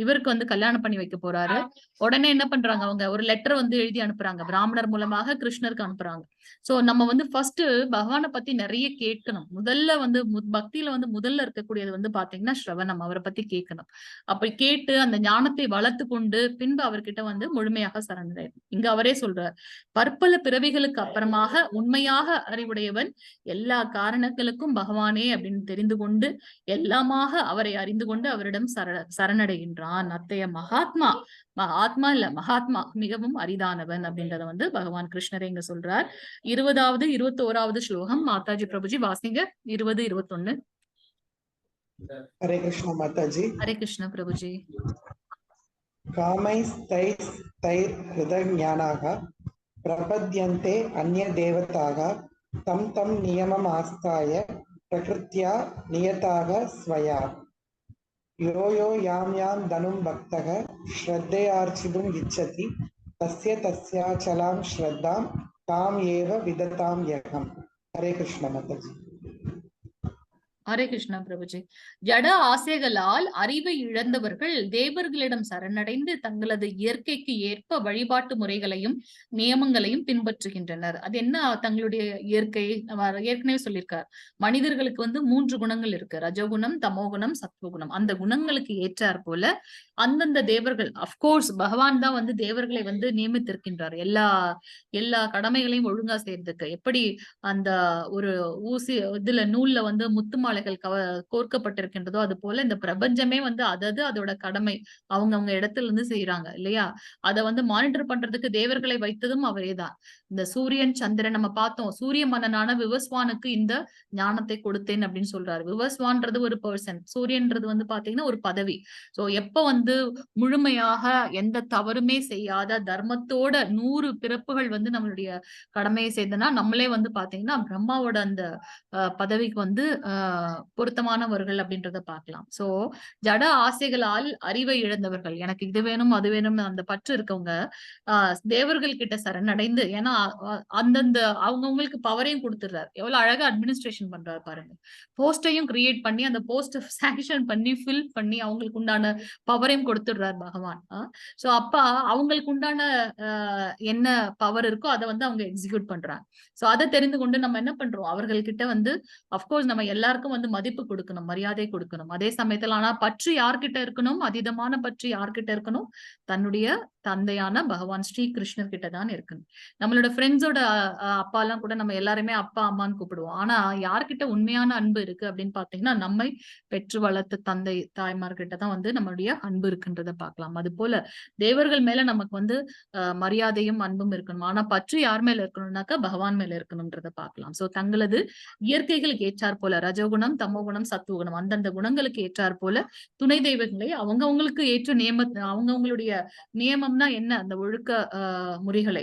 இவருக்கு வந்து கல்யாணம் பண்ணி வைக்க போறாரு. உடனே என்ன பண்றாங்க, அவங்க ஒரு லெட்டர் வந்து எழுதி அனுப்புறாங்க, பிராமணர் மூலமாக கிருஷ்ணருக்கு அனுப்புறாங்க. சோ நம்ம வந்து ஃபர்ஸ்ட் பகவானை பத்தி நிறைய கேட்கணும். முதல்ல வந்து பக்தியில வந்து முதல்ல இருக்கக்கூடியது வந்து பாத்தீங்கன்னா ஸ்ரவணம், அவரை பத்தி கேட்கணும். அப்படி கேட்டு அந்த ஞானத்தை வளர்த்து கொண்டு பின்பு அவர்கிட்ட வந்து முழுமையாக சரணடையணும். இங்க அவரே சொல்றார், பற்பல பிறவிகளுக்கு அப்புறமாக உண்மையாக அறிவுடையவன் எல்லா காரணங்களுக்கும் பகவானே அப்படின்னு தெரிந்து கொண்டு எல்லாமாக அவரை அறிந்து கொண்டு அவரிடம் சரணடைகின்றான். அத்தைய மகாத்மா, ஆத்மா இல்ல மகாத்மா மிகவும் அரிதானவன் அப்படின்றத வந்து பகவான் கிருஷ்ணரே இங்க சொல்றார். 20வது 21வது ஸ்லோகம் மாதாஜி பிரபுஜி வாசிங்க. 20, 21. ஹரே கிருஷ்ண மாதாஜி. ஹரே கிருஷ்ண பிரபுஜி. காமைஸ்தைர் ஹிருதஞானாக பிரபத்யந்தே அந்ய தேவதாக தம் தம் நியமம் ஆஸ்தாய பிரகிருத்யா நியதாக ஸ்வயா யோ யோ யாம் யாம் தனும் பக்தக ஸ்ரத்தையார்ச்சிதும் இச்சதி தஸ்ய தஸ்யாச்சலாம் ஸ்ரத்தாம் தாம் ஏவ விததாம் யகம். ஹரே கிருஷ்ண மாதாஜி. ஹரே கிருஷ்ணா பிரபுஜி. ஜட ஆசைகளால் அறிவை இழந்தவர்கள் தேவர்களிடம் சரணடைந்து தங்களது இயற்கைக்கு ஏற்ப வழிபாட்டு முறைகளையும் நியமங்களையும் பின்பற்றுகின்றனர். அது என்ன தங்களுடைய இயற்கை? ஏற்கனவே சொல்லியிருக்கார், மனிதர்களுக்கு வந்து 3 குணங்கள் இருக்கு, ரஜகுணம், தமோகுணம், சத்வகுணம். அந்த குணங்களுக்கு ஏற்றார் போல அந்தந்த தேவர்கள், அப்கோர்ஸ் பகவான் தான் வந்து தேவர்களை வந்து நியமித்திருக்கின்றார் எல்லா கடமைகளையும் ஒழுங்கா செய்யறதுக்கு. எப்படி அந்த ஒரு ஊசி இதுல நூல்ல வந்து முத்து மாலைகள் கோர்க்கப்பட்டிருக்கின்றதோ அது போல இந்த பிரபஞ்சமே வந்து அதோட கடமை அவங்க இடத்துல இருந்து செய்யறாங்க இல்லையா. அதை வந்து மானிட்டர் பண்றதுக்கு தேவர்களை வைத்ததும் அவரேதான். இந்த சூரியன், சந்திரன் நம்ம பார்த்தோம். சூரிய மன்னனான விவஸ்வானுக்கு இந்த ஞானத்தை கொடுத்தேன் அப்படின்னு சொல்றாரு. விவஸ்வான்றது ஒரு பர்சன், சூரியன்றது வந்து பாத்தீங்கன்னா ஒரு பதவி. சோ எப்ப வந்து முழுமையாக எந்த தவறுமே செய்யாத தர்மத்தோட 100 பிறப்புகள் வந்து நம்மளுடைய கடமையை செய்தனா நம்மளே வந்து பாத்தீங்கன்னா பிரம்மாவோட அந்த பதவிக்கு வந்து பொருத்தமானவர்கள் அப்படின்றத பார்க்கலாம். சோ ஜட ஆசைகளால் அறிவை இழந்தவர்கள், எனக்கு இது வேணும் அது வேணும் அந்த பற்று இருக்கவங்க தேவர்கள் கிட்ட சரணடைந்து, ஏன்னா அந்தந்த அவங்கவுங்களுக்கு பவரையும் கொடுத்துடுறாரு. எவ்வளவு அழகா அட்மினிஸ்ட்ரேஷன் பண்றாரு பாருங்க. போஸ்டையும் கிரியேட் பண்ணி அந்த போஸ்ட் சாங்ஷன் பண்ணி ஃபில் பண்ணி அவங்களுக்கு உண்டான பவரையும் கொடுத்துடுறாரு பகவான். சோ அப்ப அவங்களுக்கு உண்டான என்ன பவர் இருக்கோ அதை வந்து அவங்க எக்ஸிக்யூட் பண்றாங்க. சோ அதை தெரிந்து கொண்டு நம்ம என்ன பண்றோம், அவர்கள்கிட்ட வந்து அப்கோர்ஸ் நம்ம எல்லாருக்கும் வந்து மதிப்பு கொடுக்கணும், மரியாதை கொடுக்கணும். அதே சமயத்துல ஆனா பற்று யார்கிட்ட இருக்கணும், அதீதமான பற்று யார்கிட்ட இருக்கணும், தன்னுடைய தந்தையான பகவான் ஸ்ரீ கிருஷ்ணர் கிட்ட தான் இருக்கணும். நம்மளோட ஃப்ரெண்ட்ஸோட அப்பா எல்லாம் கூட நம்ம எல்லாருமே அப்பா அம்மான்னு கூப்பிடுவோம். ஆனா யார்கிட்ட உண்மையான அன்பு இருக்கு அப்படின்னு பாத்தீங்கன்னா நம்மை பெற்று வளர்த்த தந்தை தாய்மார்கிட்ட தான் வந்து நம்மளுடைய அன்பு இருக்குன்றத பார்க்கலாம். அது போல தேவர்கள் மேல நமக்கு வந்து மரியாதையும் அன்பும் இருக்கணும். ஆனா பற்று யார் மேல இருக்கணும்னாக்கா பகவான் மேல இருக்கணும்ன்றத பார்க்கலாம். சோ தங்களது இயற்கைகளுக்கு ஏற்றாற் போல ரஜகுணம், தமோகுணம், சத்துவகுணம் அந்தந்த குணங்களுக்கு ஏற்றாற் போல துணை தெய்வங்களை அவங்கவுங்களுக்கு ஏற்ற அவங்கவுங்களுடைய நியமம்னா என்ன, அந்த ஒழுக்க முறைகளை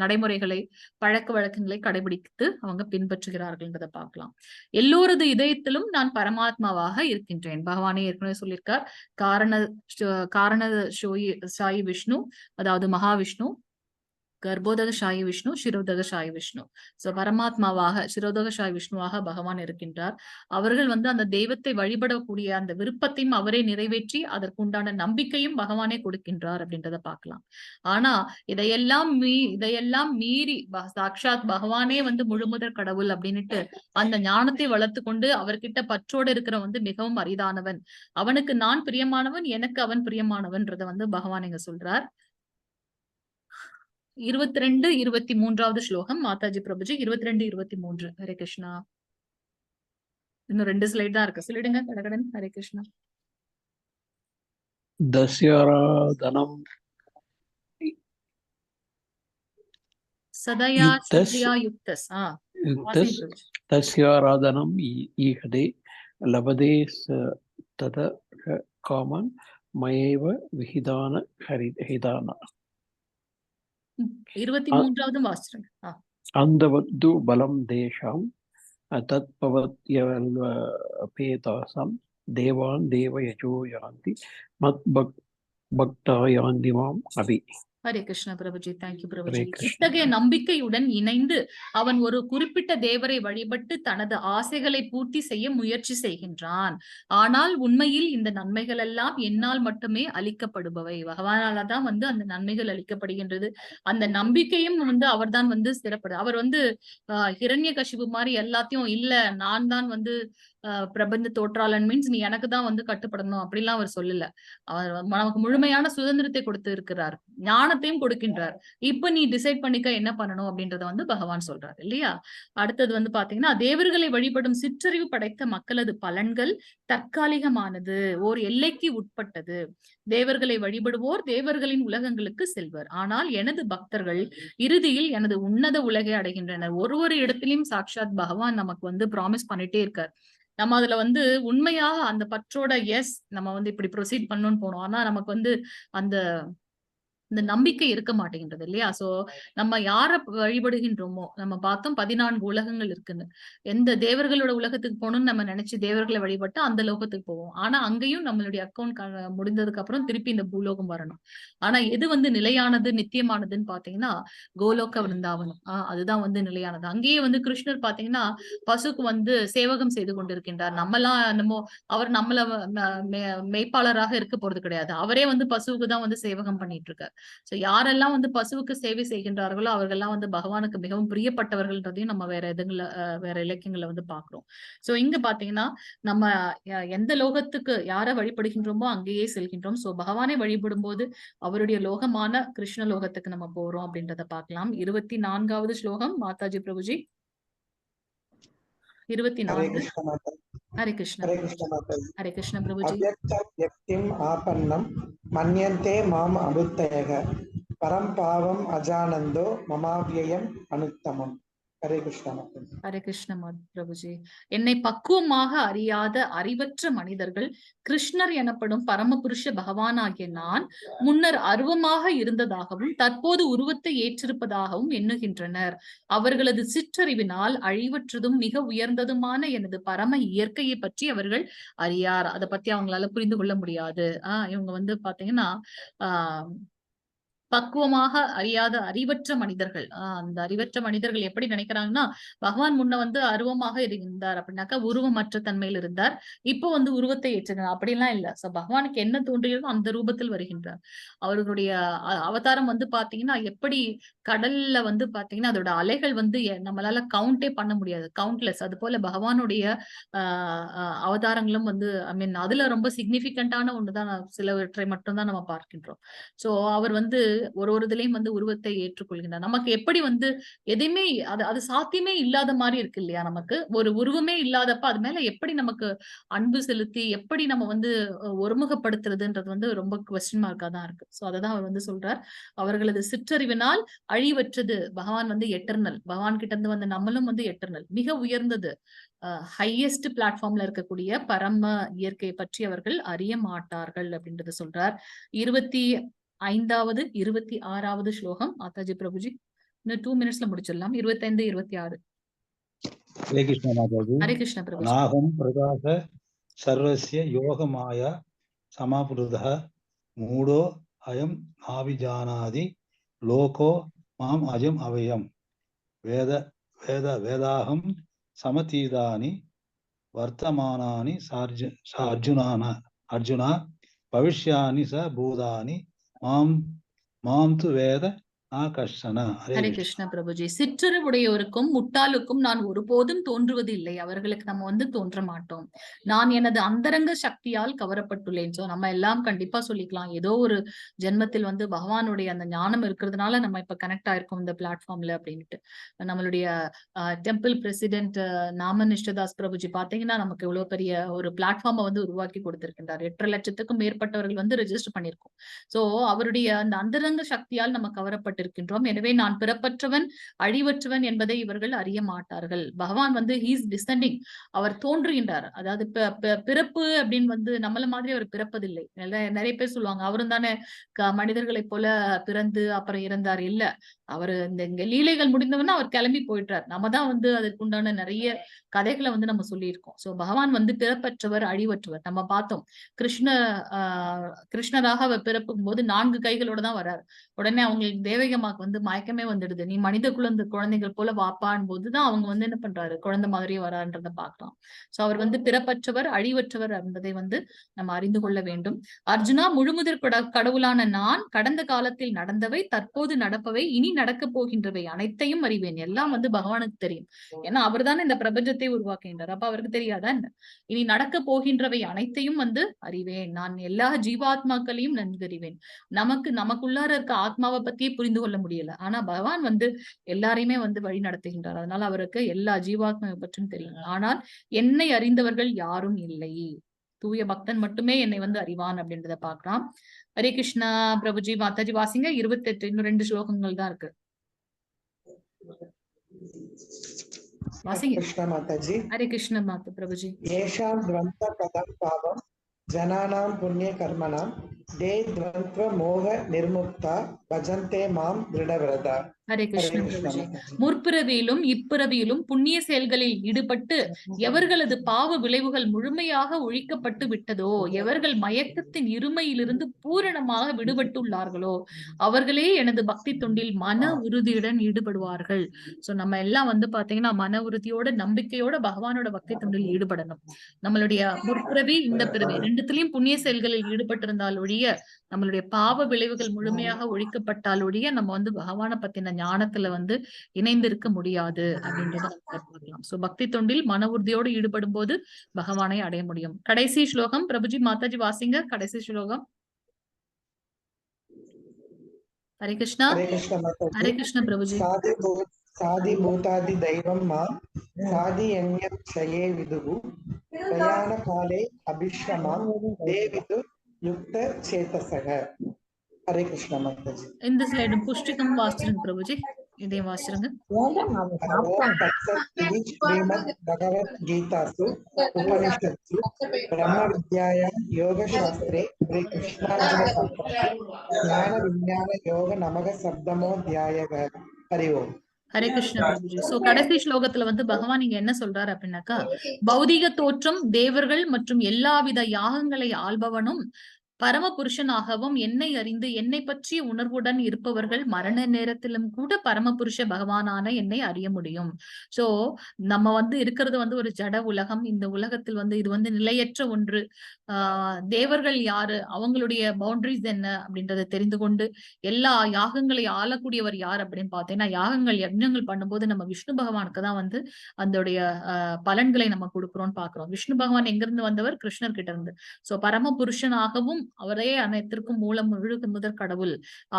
நடைமுறைகளை பழக்க வழக்கங்களை கடைபிடித்து அவங்க பின்பற்றுகிறார்கள்ன்றதை பார்க்கலாம். எல்லோரது இதயத்திலும் நான் பரமாத்மாவாக இருக்கின்றேன். பகவானே ஏற்கனவே சொல்லியிருக்கார், காரண சாயி விஷ்ணு, அதாவது மகாவிஷ்ணு கர்ப்போதகசாயி விஷ்ணு, சிரோதகசாயி விஷ்ணு. சோ பரமாத்மாவாக சிரோதகசாயி விஷ்ணுவாக பகவான் இருக்கின்றார். அவர்கள் வந்து அந்த தெய்வத்தை வழிபடக்கூடிய அந்த விருப்பத்தையும் அவரே நிறைவேற்றி அதற்குண்டான நம்பிக்கையும் பகவானே கொடுக்கின்றார் அப்படின்றத பார்க்கலாம். ஆனா இதையெல்லாம் மீறி சாக்ஷாத் பகவானே வந்து முழுமுதற் கடவுள் அப்படின்னுட்டு அந்த ஞானத்தை வளர்த்து கொண்டு அவர்கிட்ட பற்றோடு இருக்கிற வந்து மிகவும் அரிதானவன். அவனுக்கு நான் பிரியமானவன், எனக்கு அவன் பிரியமானவன்றத வந்து பகவான் இங்க சொல்றார். 22, 23வது ஸ்லோகம் மாதாஜி பிரபுஜி. 22, 23. ஹரே கிருஷ்ணா. இன்னும் 2 ஸ்லைட் தான் இருக்கு, சொல்லிடுங்க கடகடன். ஹரே கிருஷ்ணா. தஸ்யாராதனம் சதயா சத்யா யுக்தஸ். யுக்தஸ் தஸ்யாராதனம் ஈஹதே லபதே தத காமன் மயேவ விஹிதான ஹரிதான. 23வது வாசிச்சுங்க. அந்தவது பலம் தேஷாம் தத்பவத்யல்பேதாசாம் தேவான் தேவயஜோ யாந்தி மத் பக்தா யாந்தி மாம் அபி. ஹரே கிருஷ்ண பிரபுஜி. தேங்க்யூ பிரபுஜி. இத்தகைய நம்பிக்கையுடன் இணைந்து அவன் ஒரு குறிப்பிட்ட தேவரை வழிபட்டு தனது ஆசைகளை பூர்த்தி செய்ய முயற்சி செய்கின்றான். ஆனால் உண்மையில் இந்த நன்மைகள் எல்லாம் என்னால் மட்டுமே அளிக்கப்படுபவை. பகவானால தான் வந்து அந்த நன்மைகள் அளிக்கப்படுகின்றது. அந்த நம்பிக்கையும் வந்து அவர்தான் வந்து சிறப்படு. அவர் வந்து ஹிரண்யகசிபு மாதிரி எல்லாத்தையும் இல்ல நான் தான் வந்து பிரபந்த தோற்றாளன் மீன்ஸ் நீ எனக்கு தான் வந்து கட்டுப்படணும் அப்படிலாம் அவர் சொல்லல. அவர் நமக்கு முழுமையான சுதந்திரத்தை கொடுத்து இருக்கிறார், ஞானத்தையும் கொடுக்கின்றார். இப்ப நீ டிசைட் பண்ணிக்க என்ன பண்ணணும் அப்படின்றத வந்து பகவான் சொல்றாரு இல்லையா. அடுத்தது வந்து பாத்தீங்கன்னா, தேவர்களை வழிபடும் சிற்றறிவு படைத்த மக்களது பலன்கள் தற்காலிகமானது, ஓர் எல்லைக்கு உட்பட்டது. தேவர்களை வழிபடுவோர் தேவர்களின் உலகங்களுக்கு செல்வர். ஆனால் எனது பக்தர்கள் இறுதியில் எனது உன்னத உலகை அடைகின்றனர். ஒரு இடத்திலையும் சாக்ஷாத் பகவான் நமக்கு வந்து ப்ராமிஸ் பண்ணிட்டே இருக்கார். நம்ம அதுல வந்து உண்மையாக அந்த பற்றோட நம்ம வந்து இப்படி ப்ரொசீட் பண்ணணும்னு போனோம். ஆனா நமக்கு வந்து அந்த நம்பிக்கை இருக்க மாட்டேங்கின்றது இல்லையா. சோ நம்ம யார வழிபடுகின்றோமோ, நம்ம பார்த்தோம் 14 உலகங்கள் இருக்குன்னு. எந்த தேவர்களோட உலகத்துக்கு போகணும்னு நம்ம நினைச்சு தேவர்களை வழிபட்டு அந்த லோகத்துக்கு போவோம். ஆனா அங்கேயும் நம்மளுடைய அக்கௌண்ட் முடிந்ததுக்கு அப்புறம் திருப்பி இந்த பூலோகம் வரணும். ஆனா எது வந்து நிலையானது நித்தியமானதுன்னு பாத்தீங்கன்னா கோலோக விருந்தாவனம். அதுதான் வந்து நிலையானது. அங்கேயே வந்து கிருஷ்ணர் பாத்தீங்கன்னா பசுக்கு வந்து சேவகம் செய்து கொண்டிருக்கின்றார். அவர் நம்மள மெய்ப்பாளராக இருக்க போறது கிடையாது. அவரே வந்து பசுவுக்கு தான் வந்து சேவகம் பண்ணிட்டு இருக்காரு. சோ யாரெல்லாம் வந்து பசுவுக்கு சேவை செய்கின்றார்களோ அவர்கள்லாம் வந்து பகவானுக்கு மிகவும் பிரியப்பட்டவர்கள்ன்றதையும் நம்ம வேற இலக்கியங்களை வந்து பாக்குறோம். சோ இங்க பாத்தீங்கன்னா நம்ம எந்த லோகத்துக்கு யார வழிபடுகின்றோமோ அங்கேயே செல்கின்றோம். சோ பகவானை வழிபடும் போது அவருடைய லோகமான கிருஷ்ண லோகத்துக்கு நம்ம போறோம் அப்படின்றத பார்க்கலாம். 24வது ஸ்லோகம் மாதாஜி பிரபுஜி. 24. ஹரே கிருஷ்ண. ஹரே கிருஷ்ண பிரபுஜி. அவ்யக்தம் யக்திம் ஆபன்னம் மன்யந்தே மாம் அனுத்தயக பரம் பாவம் அஜானந்தோ மமாவ்யயம் அனுத்தமம். ஹரே கிருஷ்ண. ஹரே கிருஷ்ண பிரபுஜி. என்னை பக்குவமாக அறியாத அறிவற்ற மனிதர்கள் கிருஷ்ணர் எனப்படும் பரமபுருஷ பகவானாகிய நான் முன்னர் அருவமாக இருந்ததாகவும் தற்போது உருவத்தை ஏற்றிருப்பதாகவும் எண்ணுகின்றனர். அவர்களது சிற்றறிவினால் அழிவற்றதும் மிக உயர்ந்ததுமான எனது பரம இயற்கையை பற்றி அவர்கள் அறியார். அதை பத்தி அவங்களால புரிந்து கொள்ள முடியாது. இவங்க வந்து பாத்தீங்கன்னா பக்குவமாக அறியாத அறிவற்ற மனிதர்கள். அந்த அறிவற்ற மனிதர்கள் எப்படி நினைக்கிறாங்கன்னா, பகவான் முன்ன வந்து அருவமாக இருந்தார் அப்படின்னாக்கா உருவமற்ற தன்மையில் இருந்தார், இப்போ வந்து உருவத்தை ஏற்றுகிறார். அப்படிலாம் இல்ல. சோ பகவானுக்கு என்ன தோன்றியதோ அந்த ரூபத்தில் வருகின்றார். அவர்களுடைய அவதாரம் வந்து பாத்தீங்கன்னா எப்படி கடல்ல வந்து பாத்தீங்கன்னா அதோட அலைகள் வந்து நம்மளால கவுண்டே பண்ண முடியாது, கவுண்ட்லெஸ். அது போல பகவானுடைய அவதாரங்களும் வந்து அதுல ரொம்ப சிக்னிபிகண்டான ஒண்ணுதான், சிலவற்றை மட்டும்தான் நம்ம பார்க்கின்றோம். சோ அவர் வந்து ஒரு இதுலயும் வந்து உருவத்தை ஏற்றுக்கொள்கின்றார். நமக்கு எப்படி வந்து எதையுமே அது சாத்தியமே இல்லாத மாதிரி இருக்கு இல்லையா. நமக்கு ஒரு உருவமே இல்லாதப்ப அது மேல எப்படி நமக்கு அன்பு செலுத்தி எப்படி நம்ம வந்து ஒருமுகப்படுத்துறதுன்றது வந்து ரொம்ப குவெஸ்டின் மார்க்கா தான் இருக்கு. சோ அததான் அவர் வந்து சொல்றார். அவர்களது சிற்றறிவினால் அழிவற்றது. பகவான் வந்து எட்டர்னல். பகவான் கிட்ட இருந்து வந்து நம்மளும் வந்து எட்டர்னல், மிக உயர்ந்தது, ஹையஸ்ட் பிளாட்ஃபார்ம்ல இருக்கக்கூடிய பரம இயற்கையை பற்றி அவர்கள் அறிய மாட்டார்கள் அப்படின்றத சொல்றார். 25வது 26வது ஸ்லோகம் மாதாஜி பிரபுஜி. இன்னும் 2 மினிட்ஸ்ல முடிச்சிடலாம். 25, 26. ஹரே கிருஷ்ண மாதாஜி. ஹரே கிருஷ்ண பிரபுஜி. நாகம் பிரகாச சர்வஸ்ய யோக மாயா சமாபுருதः மூடோ அயம் நாவிஜானாதி லோகோ மாம் அஜம் அவயம் வேத வேத வேதாகம் சமதீதானி வர்த்தமானானி அர்ஜுனா பவிஷ்யானி ச பூதானி மாம் மாம் து வேத கஷ்டன. ஹரே கிருஷ்ண பிரபுஜி. சிற்றறிவுடையோருக்கும் முட்டாளுக்கும் நான் ஒருபோதும் தோன்றுவது இல்லை. அவர்களுக்கு நம்ம வந்து தோன்ற மாட்டோம். நான் எனது அந்தரங்க சக்தியால் கவரப்பட்டுள்ளேன். சோ நம்ம எல்லாம் கண்டிப்பா சொல்லிக்கலாம், ஏதோ ஒரு ஜென்மத்தில் வந்து பகவானுடைய அந்த ஞானம் இருக்கிறதுனால நம்ம இப்ப கனெக்ட் ஆயிருக்கோம் இந்த பிளாட்ஃபார்ம்ல அப்படின்ட்டு. நம்மளுடைய டெம்பிள் பிரசிடென்ட் நாமநிஷ்டதாஸ் பிரபுஜி பாத்தீங்கன்னா நமக்கு எவ்வளவு பெரிய ஒரு பிளாட்ஃபார்மை வந்து உருவாக்கி கொடுத்திருக்கின்றார். 8.5 லட்சத்துக்கும் மேற்பட்டவர்கள் வந்து ரெஜிஸ்டர் பண்ணியிருக்கோம். சோ அவருடைய அந்த அந்தரங்க சக்தியால் நம்ம கவரப்பட்டிருக்கின்றோம். எனவே நான் பிறப்பற்றவன் அழிவற்றவன் என்பதை இவர்கள் அறிய மாட்டார்கள். பகவான் வந்து ஹீஸ் டிசெண்டிங், அவர் தோன்றுகின்றார். அதாவது பிறப்பு அப்படின்னு வந்து நம்மள மாதிரி அவர் பிறப்பதில்லை. நிறைய பேர் சொல்லுவாங்க அவரும் தானே மனிதர்களைப் போல பிறந்து அப்புறம் இறந்தார். இல்ல, அவர் இந்த லீலைகள் முடிந்தவன்னா அவர் கிளம்பி போயிட்டார். நம்ம தான் வந்து அதற்குண்டான நிறைய கதைகளை வந்து நம்ம சொல்லியிருக்கோம். சோ பகவான் வந்து பிறப்பற்றவர் அழிவற்றவர். நம்ம பார்த்தோம் கிருஷ்ணராக அவர் பிறப்பும் போது 4 கைகளோட தான் வர்றாரு. உடனே அவங்களுக்கு தேவகமாக்கு வந்து மயக்கமே வந்துடுது. நீ மனித குழந்தைகள் போல வாப்பான் போதுதான் அவங்க வந்து என்ன பண்றாரு, குழந்தை மாதிரியே வரான்றத பாக்கலாம். சோ அவர் வந்து பிறப்பற்றவர் அழிவற்றவர் என்பதை வந்து நம்ம அறிந்து கொள்ள வேண்டும். அர்ஜுனா, முழுமுதற் கடவுளான நான் கடந்த காலத்தில் நடந்தவை, தற்போது நடப்பவை, இனி நடக்க போகின்றவை அனைத்தையும் அறிவேன். எல்லாம் வந்து பகவானுக்கு தெரியும். ஏன்னா அவர் தானே இந்த பிரபஞ்சத்தை உருவாக்குகின்றார். அப்ப அவருக்கு தெரியாதா என்ன? இனி நடக்க போகின்றவை அனைத்தையும் வந்து அறிவேன். நான் எல்லா ஜீவாத்மாக்களையும் நன்கறிவேன். நமக்குள்ளார இருக்க ஆத்மாவை பத்தியே புரிந்து கொள்ள முடியல. ஆனா பகவான் வந்து எல்லாரையுமே வந்து வழி நடத்துகின்றார். அதனால அவருக்கு எல்லா ஜீவாத்மாவை பற்றியும் தெரியும். ஆனால் என்னை அறிந்தவர்கள் யாரும் இல்லை. தூய பக்தன் மட்டுமே என்னை வந்து அறிவான் அப்படின்றத பாக்கலாம். ஹரே கிருஷ்ணா பிரபுஜி. மாதாஜி வாசிங்க 28. இன்னும் 2 ஸ்லோகங்கள் தான் இருக்கு. வாசிங்க. கிருஷ்ண மாதாஜி. ஹரே கிருஷ்ண மாதா பிரபுஜி. ஏஷாம் த்வந்த பதம் பாவம் ஜனானாம் புண்ணிய கர்மனாம் தே த்வந்த்வ மோக நிர்முக்தா பஜந்தே மாம் திருடவிரதா. ஹரே கிருஷ்ண பிரபுஜி. முற்பிறவியிலும் இப்பிறவியிலும் புண்ணிய செயல்களில் ஈடுபட்டு எவர்களது பாவ விளைவுகள் முழுமையாக ஒழிக்கப்பட்டு விட்டதோ, எவர்கள் மயக்கத்தின் இருமையிலிருந்து பூரணமாக விடுபட்டுள்ளார்களோ அவர்களே எனது பக்தி தொண்டில் மன உறுதியுடன் ஈடுபடுவார்கள். சோ நம்ம எல்லாம் வந்து பாத்தீங்கன்னா மன உறுதியோட நம்பிக்கையோட பகவானோட பக்தி தொண்டில் ஈடுபடணும். நம்மளுடைய முற்பிறவி இந்த பிறவி ரெண்டுத்திலையும் புண்ணிய செயல்களில் ஈடுபட்டிருந்தால் ஒழிய, நம்மளுடைய பாவ விளைவுகள் முழுமையாக ஒழிக்கப்பட்டால் ஒழிய நம்ம வந்து பகவானை பத்தின ஞானத்துல வந்து இணைந்திருக்க முடியாது அப்படின்றத நம்ம பார்க்கலாம். சோ பக்தி தொண்டில் மன உறுதியோடு ஈடுபடும் போது பகவானை அடைய முடியும். கடைசி ஸ்லோகம் பிரபுஜி. மாதாஜி வாசிங்க கடைசி ஸ்லோகம். ஹரே கிருஷ்ணா. ஹரே கிருஷ்ண பிரபுஜி. சாதி பூதாதி தெய்வம் மாம் சாதி யன்யம் க்ஷயே விதுகு பிரயாண காலே அபிஷ்ரமாம் தேவிது யுக்த சேதசக. ஹரே கிருஷ்ண மாதாஜி. இந்த ஸ்லைடு புஷ்டிகம் வாசிருங்க பிரபுஜி. இதையும் வாசிருங்க. பகவத் கீதாசு உபனிஷத்சு பிரம்ம வித்யாயாம் யோக சாஸ்திரே ஸ்ரீ கிருஷ்ணார்ஜுன ஞான விஞ்ஞான யோக நமக சப்தமோத்யாயக. ஹரி ஓம். ஹரே கிருஷ்ண பிரபுஜி. சோ கடைசி ஸ்லோகத்துல வந்து பகவான் இங்க என்ன சொல்றாரு அப்படின்னாக்கா, பௌதிக தோற்றம், தேவர்கள் மற்றும் எல்லாவித யாகங்களை ஆள்பவனும் பரம புருஷனாகவும் என்னை அறிந்து என்னை பற்றிய உணர்வுடன் இருப்பவர்கள் மரண நேரத்திலும் கூட பரமபுருஷ பகவானான என்னை அறிய முடியும். சோ நம்ம வந்து இருக்கிறது வந்து ஒரு ஜட உலகம். இந்த உலகத்தில் வந்து இது வந்து நிலையற்ற ஒன்று. தேவர்கள் யாரு, அவங்களுடைய பவுண்டரிஸ் என்ன அப்படின்றத தெரிந்து கொண்டு எல்லா யாகங்களை ஆளக்கூடியவர் யார் அப்படின்னு பார்த்தீங்கன்னா, யாகங்கள் யஜ்ஞங்கள் பண்ணும்போது நம்ம விஷ்ணு பகவானுக்கு தான் வந்து அதோடைய பலன்களை நம்ம கொடுக்கிறோம்னு பாக்குறோம். விஷ்ணு பகவான் எங்கிருந்து வந்தவர்? கிருஷ்ணர் கிட்ட இருந்து. சோ பரம புருஷனாகவும் அவரே அனைத்திற்கும் மூலம் முதற் கடவுள்,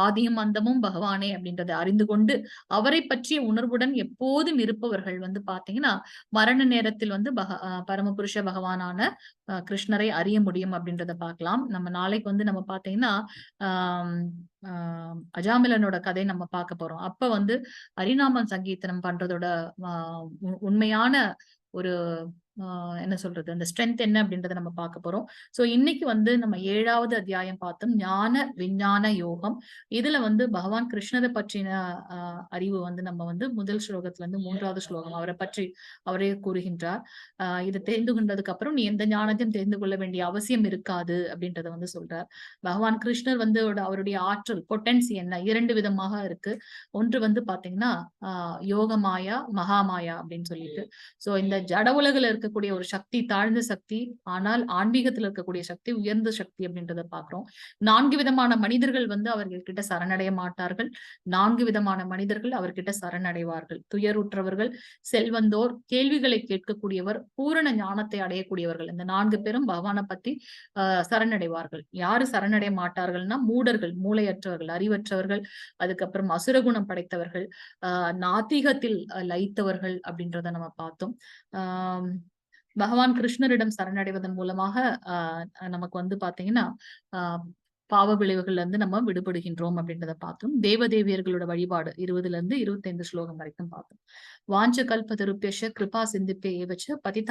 ஆதியும் அந்தமும் பகவானே அப்படின்றத அறிந்து கொண்டு அவரை பற்றிய உணர்வுடன் எப்போதும் இருப்பவர்கள் வந்து பாத்தீங்கன்னா மரண நேரத்தில் வந்து பரமபுருஷ பகவானான கிருஷ்ணரை அறிய முடியும் அப்படின்றத பார்க்கலாம். நம்ம நாளைக்கு வந்து நம்ம பாத்தீங்கன்னா அஜாமிலனோட கதை நம்ம பார்க்க போறோம். அப்ப வந்து ஹரிநாமம் சங்கீர்த்தனம் பண்றதோட உண்மையான ஒரு என்ன சொல்றது, அந்த ஸ்ட்ரென்த் என்ன அப்படின்றத நம்ம பார்க்க போறோம். சோ இன்னைக்கு வந்து நம்ம 7வது அத்தியாயம் பார்த்தோம், ஞான விஞ்ஞான யோகம். இதுல வந்து பகவான் கிருஷ்ணரை பற்றின அறிவு வந்து நம்ம வந்து முதல் ஸ்லோகத்துல இருந்து 3வது ஸ்லோகம் அவரை பற்றி அவரே கூறுகின்றார். இதை தெரிந்து கொண்டதுக்கு அப்புறம் நீ எந்த ஞானத்தையும் தெரிந்து கொள்ள வேண்டிய அவசியம் இருக்காது அப்படின்றத வந்து சொல்றார். பகவான் கிருஷ்ணர் வந்து அவருடைய ஆற்றல் பொட்டன்சி என்ன 2 விதமாக இருக்கு. ஒன்று வந்து பாத்தீங்கன்னா யோகமாயா மகாமாயா அப்படின்னு சொல்லிட்டு. சோ இந்த ஜட உலகில் இருக்கக்கூடிய ஒரு சக்தி தாழ்ந்த சக்தி, ஆனால் ஆன்மீகத்துல இருக்கக்கூடிய சக்தி உயர்ந்த சக்தி அப்படின்றத பாக்குறோம். 4 விதமான மனிதர்கள் வந்து அவர்கிட்ட சரணடைய மாட்டார்கள். 4 விதமான மனிதர்கள் அவர்கிட்ட சரணடைவார்கள். துயருற்றவர்கள், செல்வந்தோர், கேள்விகளை கேட்கக்கூடியவர், பூரண ஞானத்தை அடையக்கூடியவர்கள். இந்த 4 பேரும் பகவானை பத்தி சரணடைவார்கள். யாரு சரணடைய மாட்டார்கள்னா மூடர்கள், மூளையற்றவர்கள், அறிவற்றவர்கள், அதுக்கப்புறம் அசுரகுணம் படைத்தவர்கள், நாத்திகத்தில் லயித்தவர்கள் அப்படின்றத நம்ம பார்த்தோம். பகவான் கிருஷ்ணரிடம் சரணடைவதன் மூலமாக நமக்கு வந்து பாத்தீங்கன்னா பாவ விளைவுகள்ல இருந்து நம்ம விடுபடுகின்றோம் அப்படின்றத பார்த்தோம். தேவதேவியர்களோட வழிபாடு 20ல இருந்து 25 ஸ்லோகம் வரைக்கும் பார்த்தோம். வாஞ்ச கல்ப தருப்யஷ கிருபா சிந்திப்பே ஏவச்ச பதிதா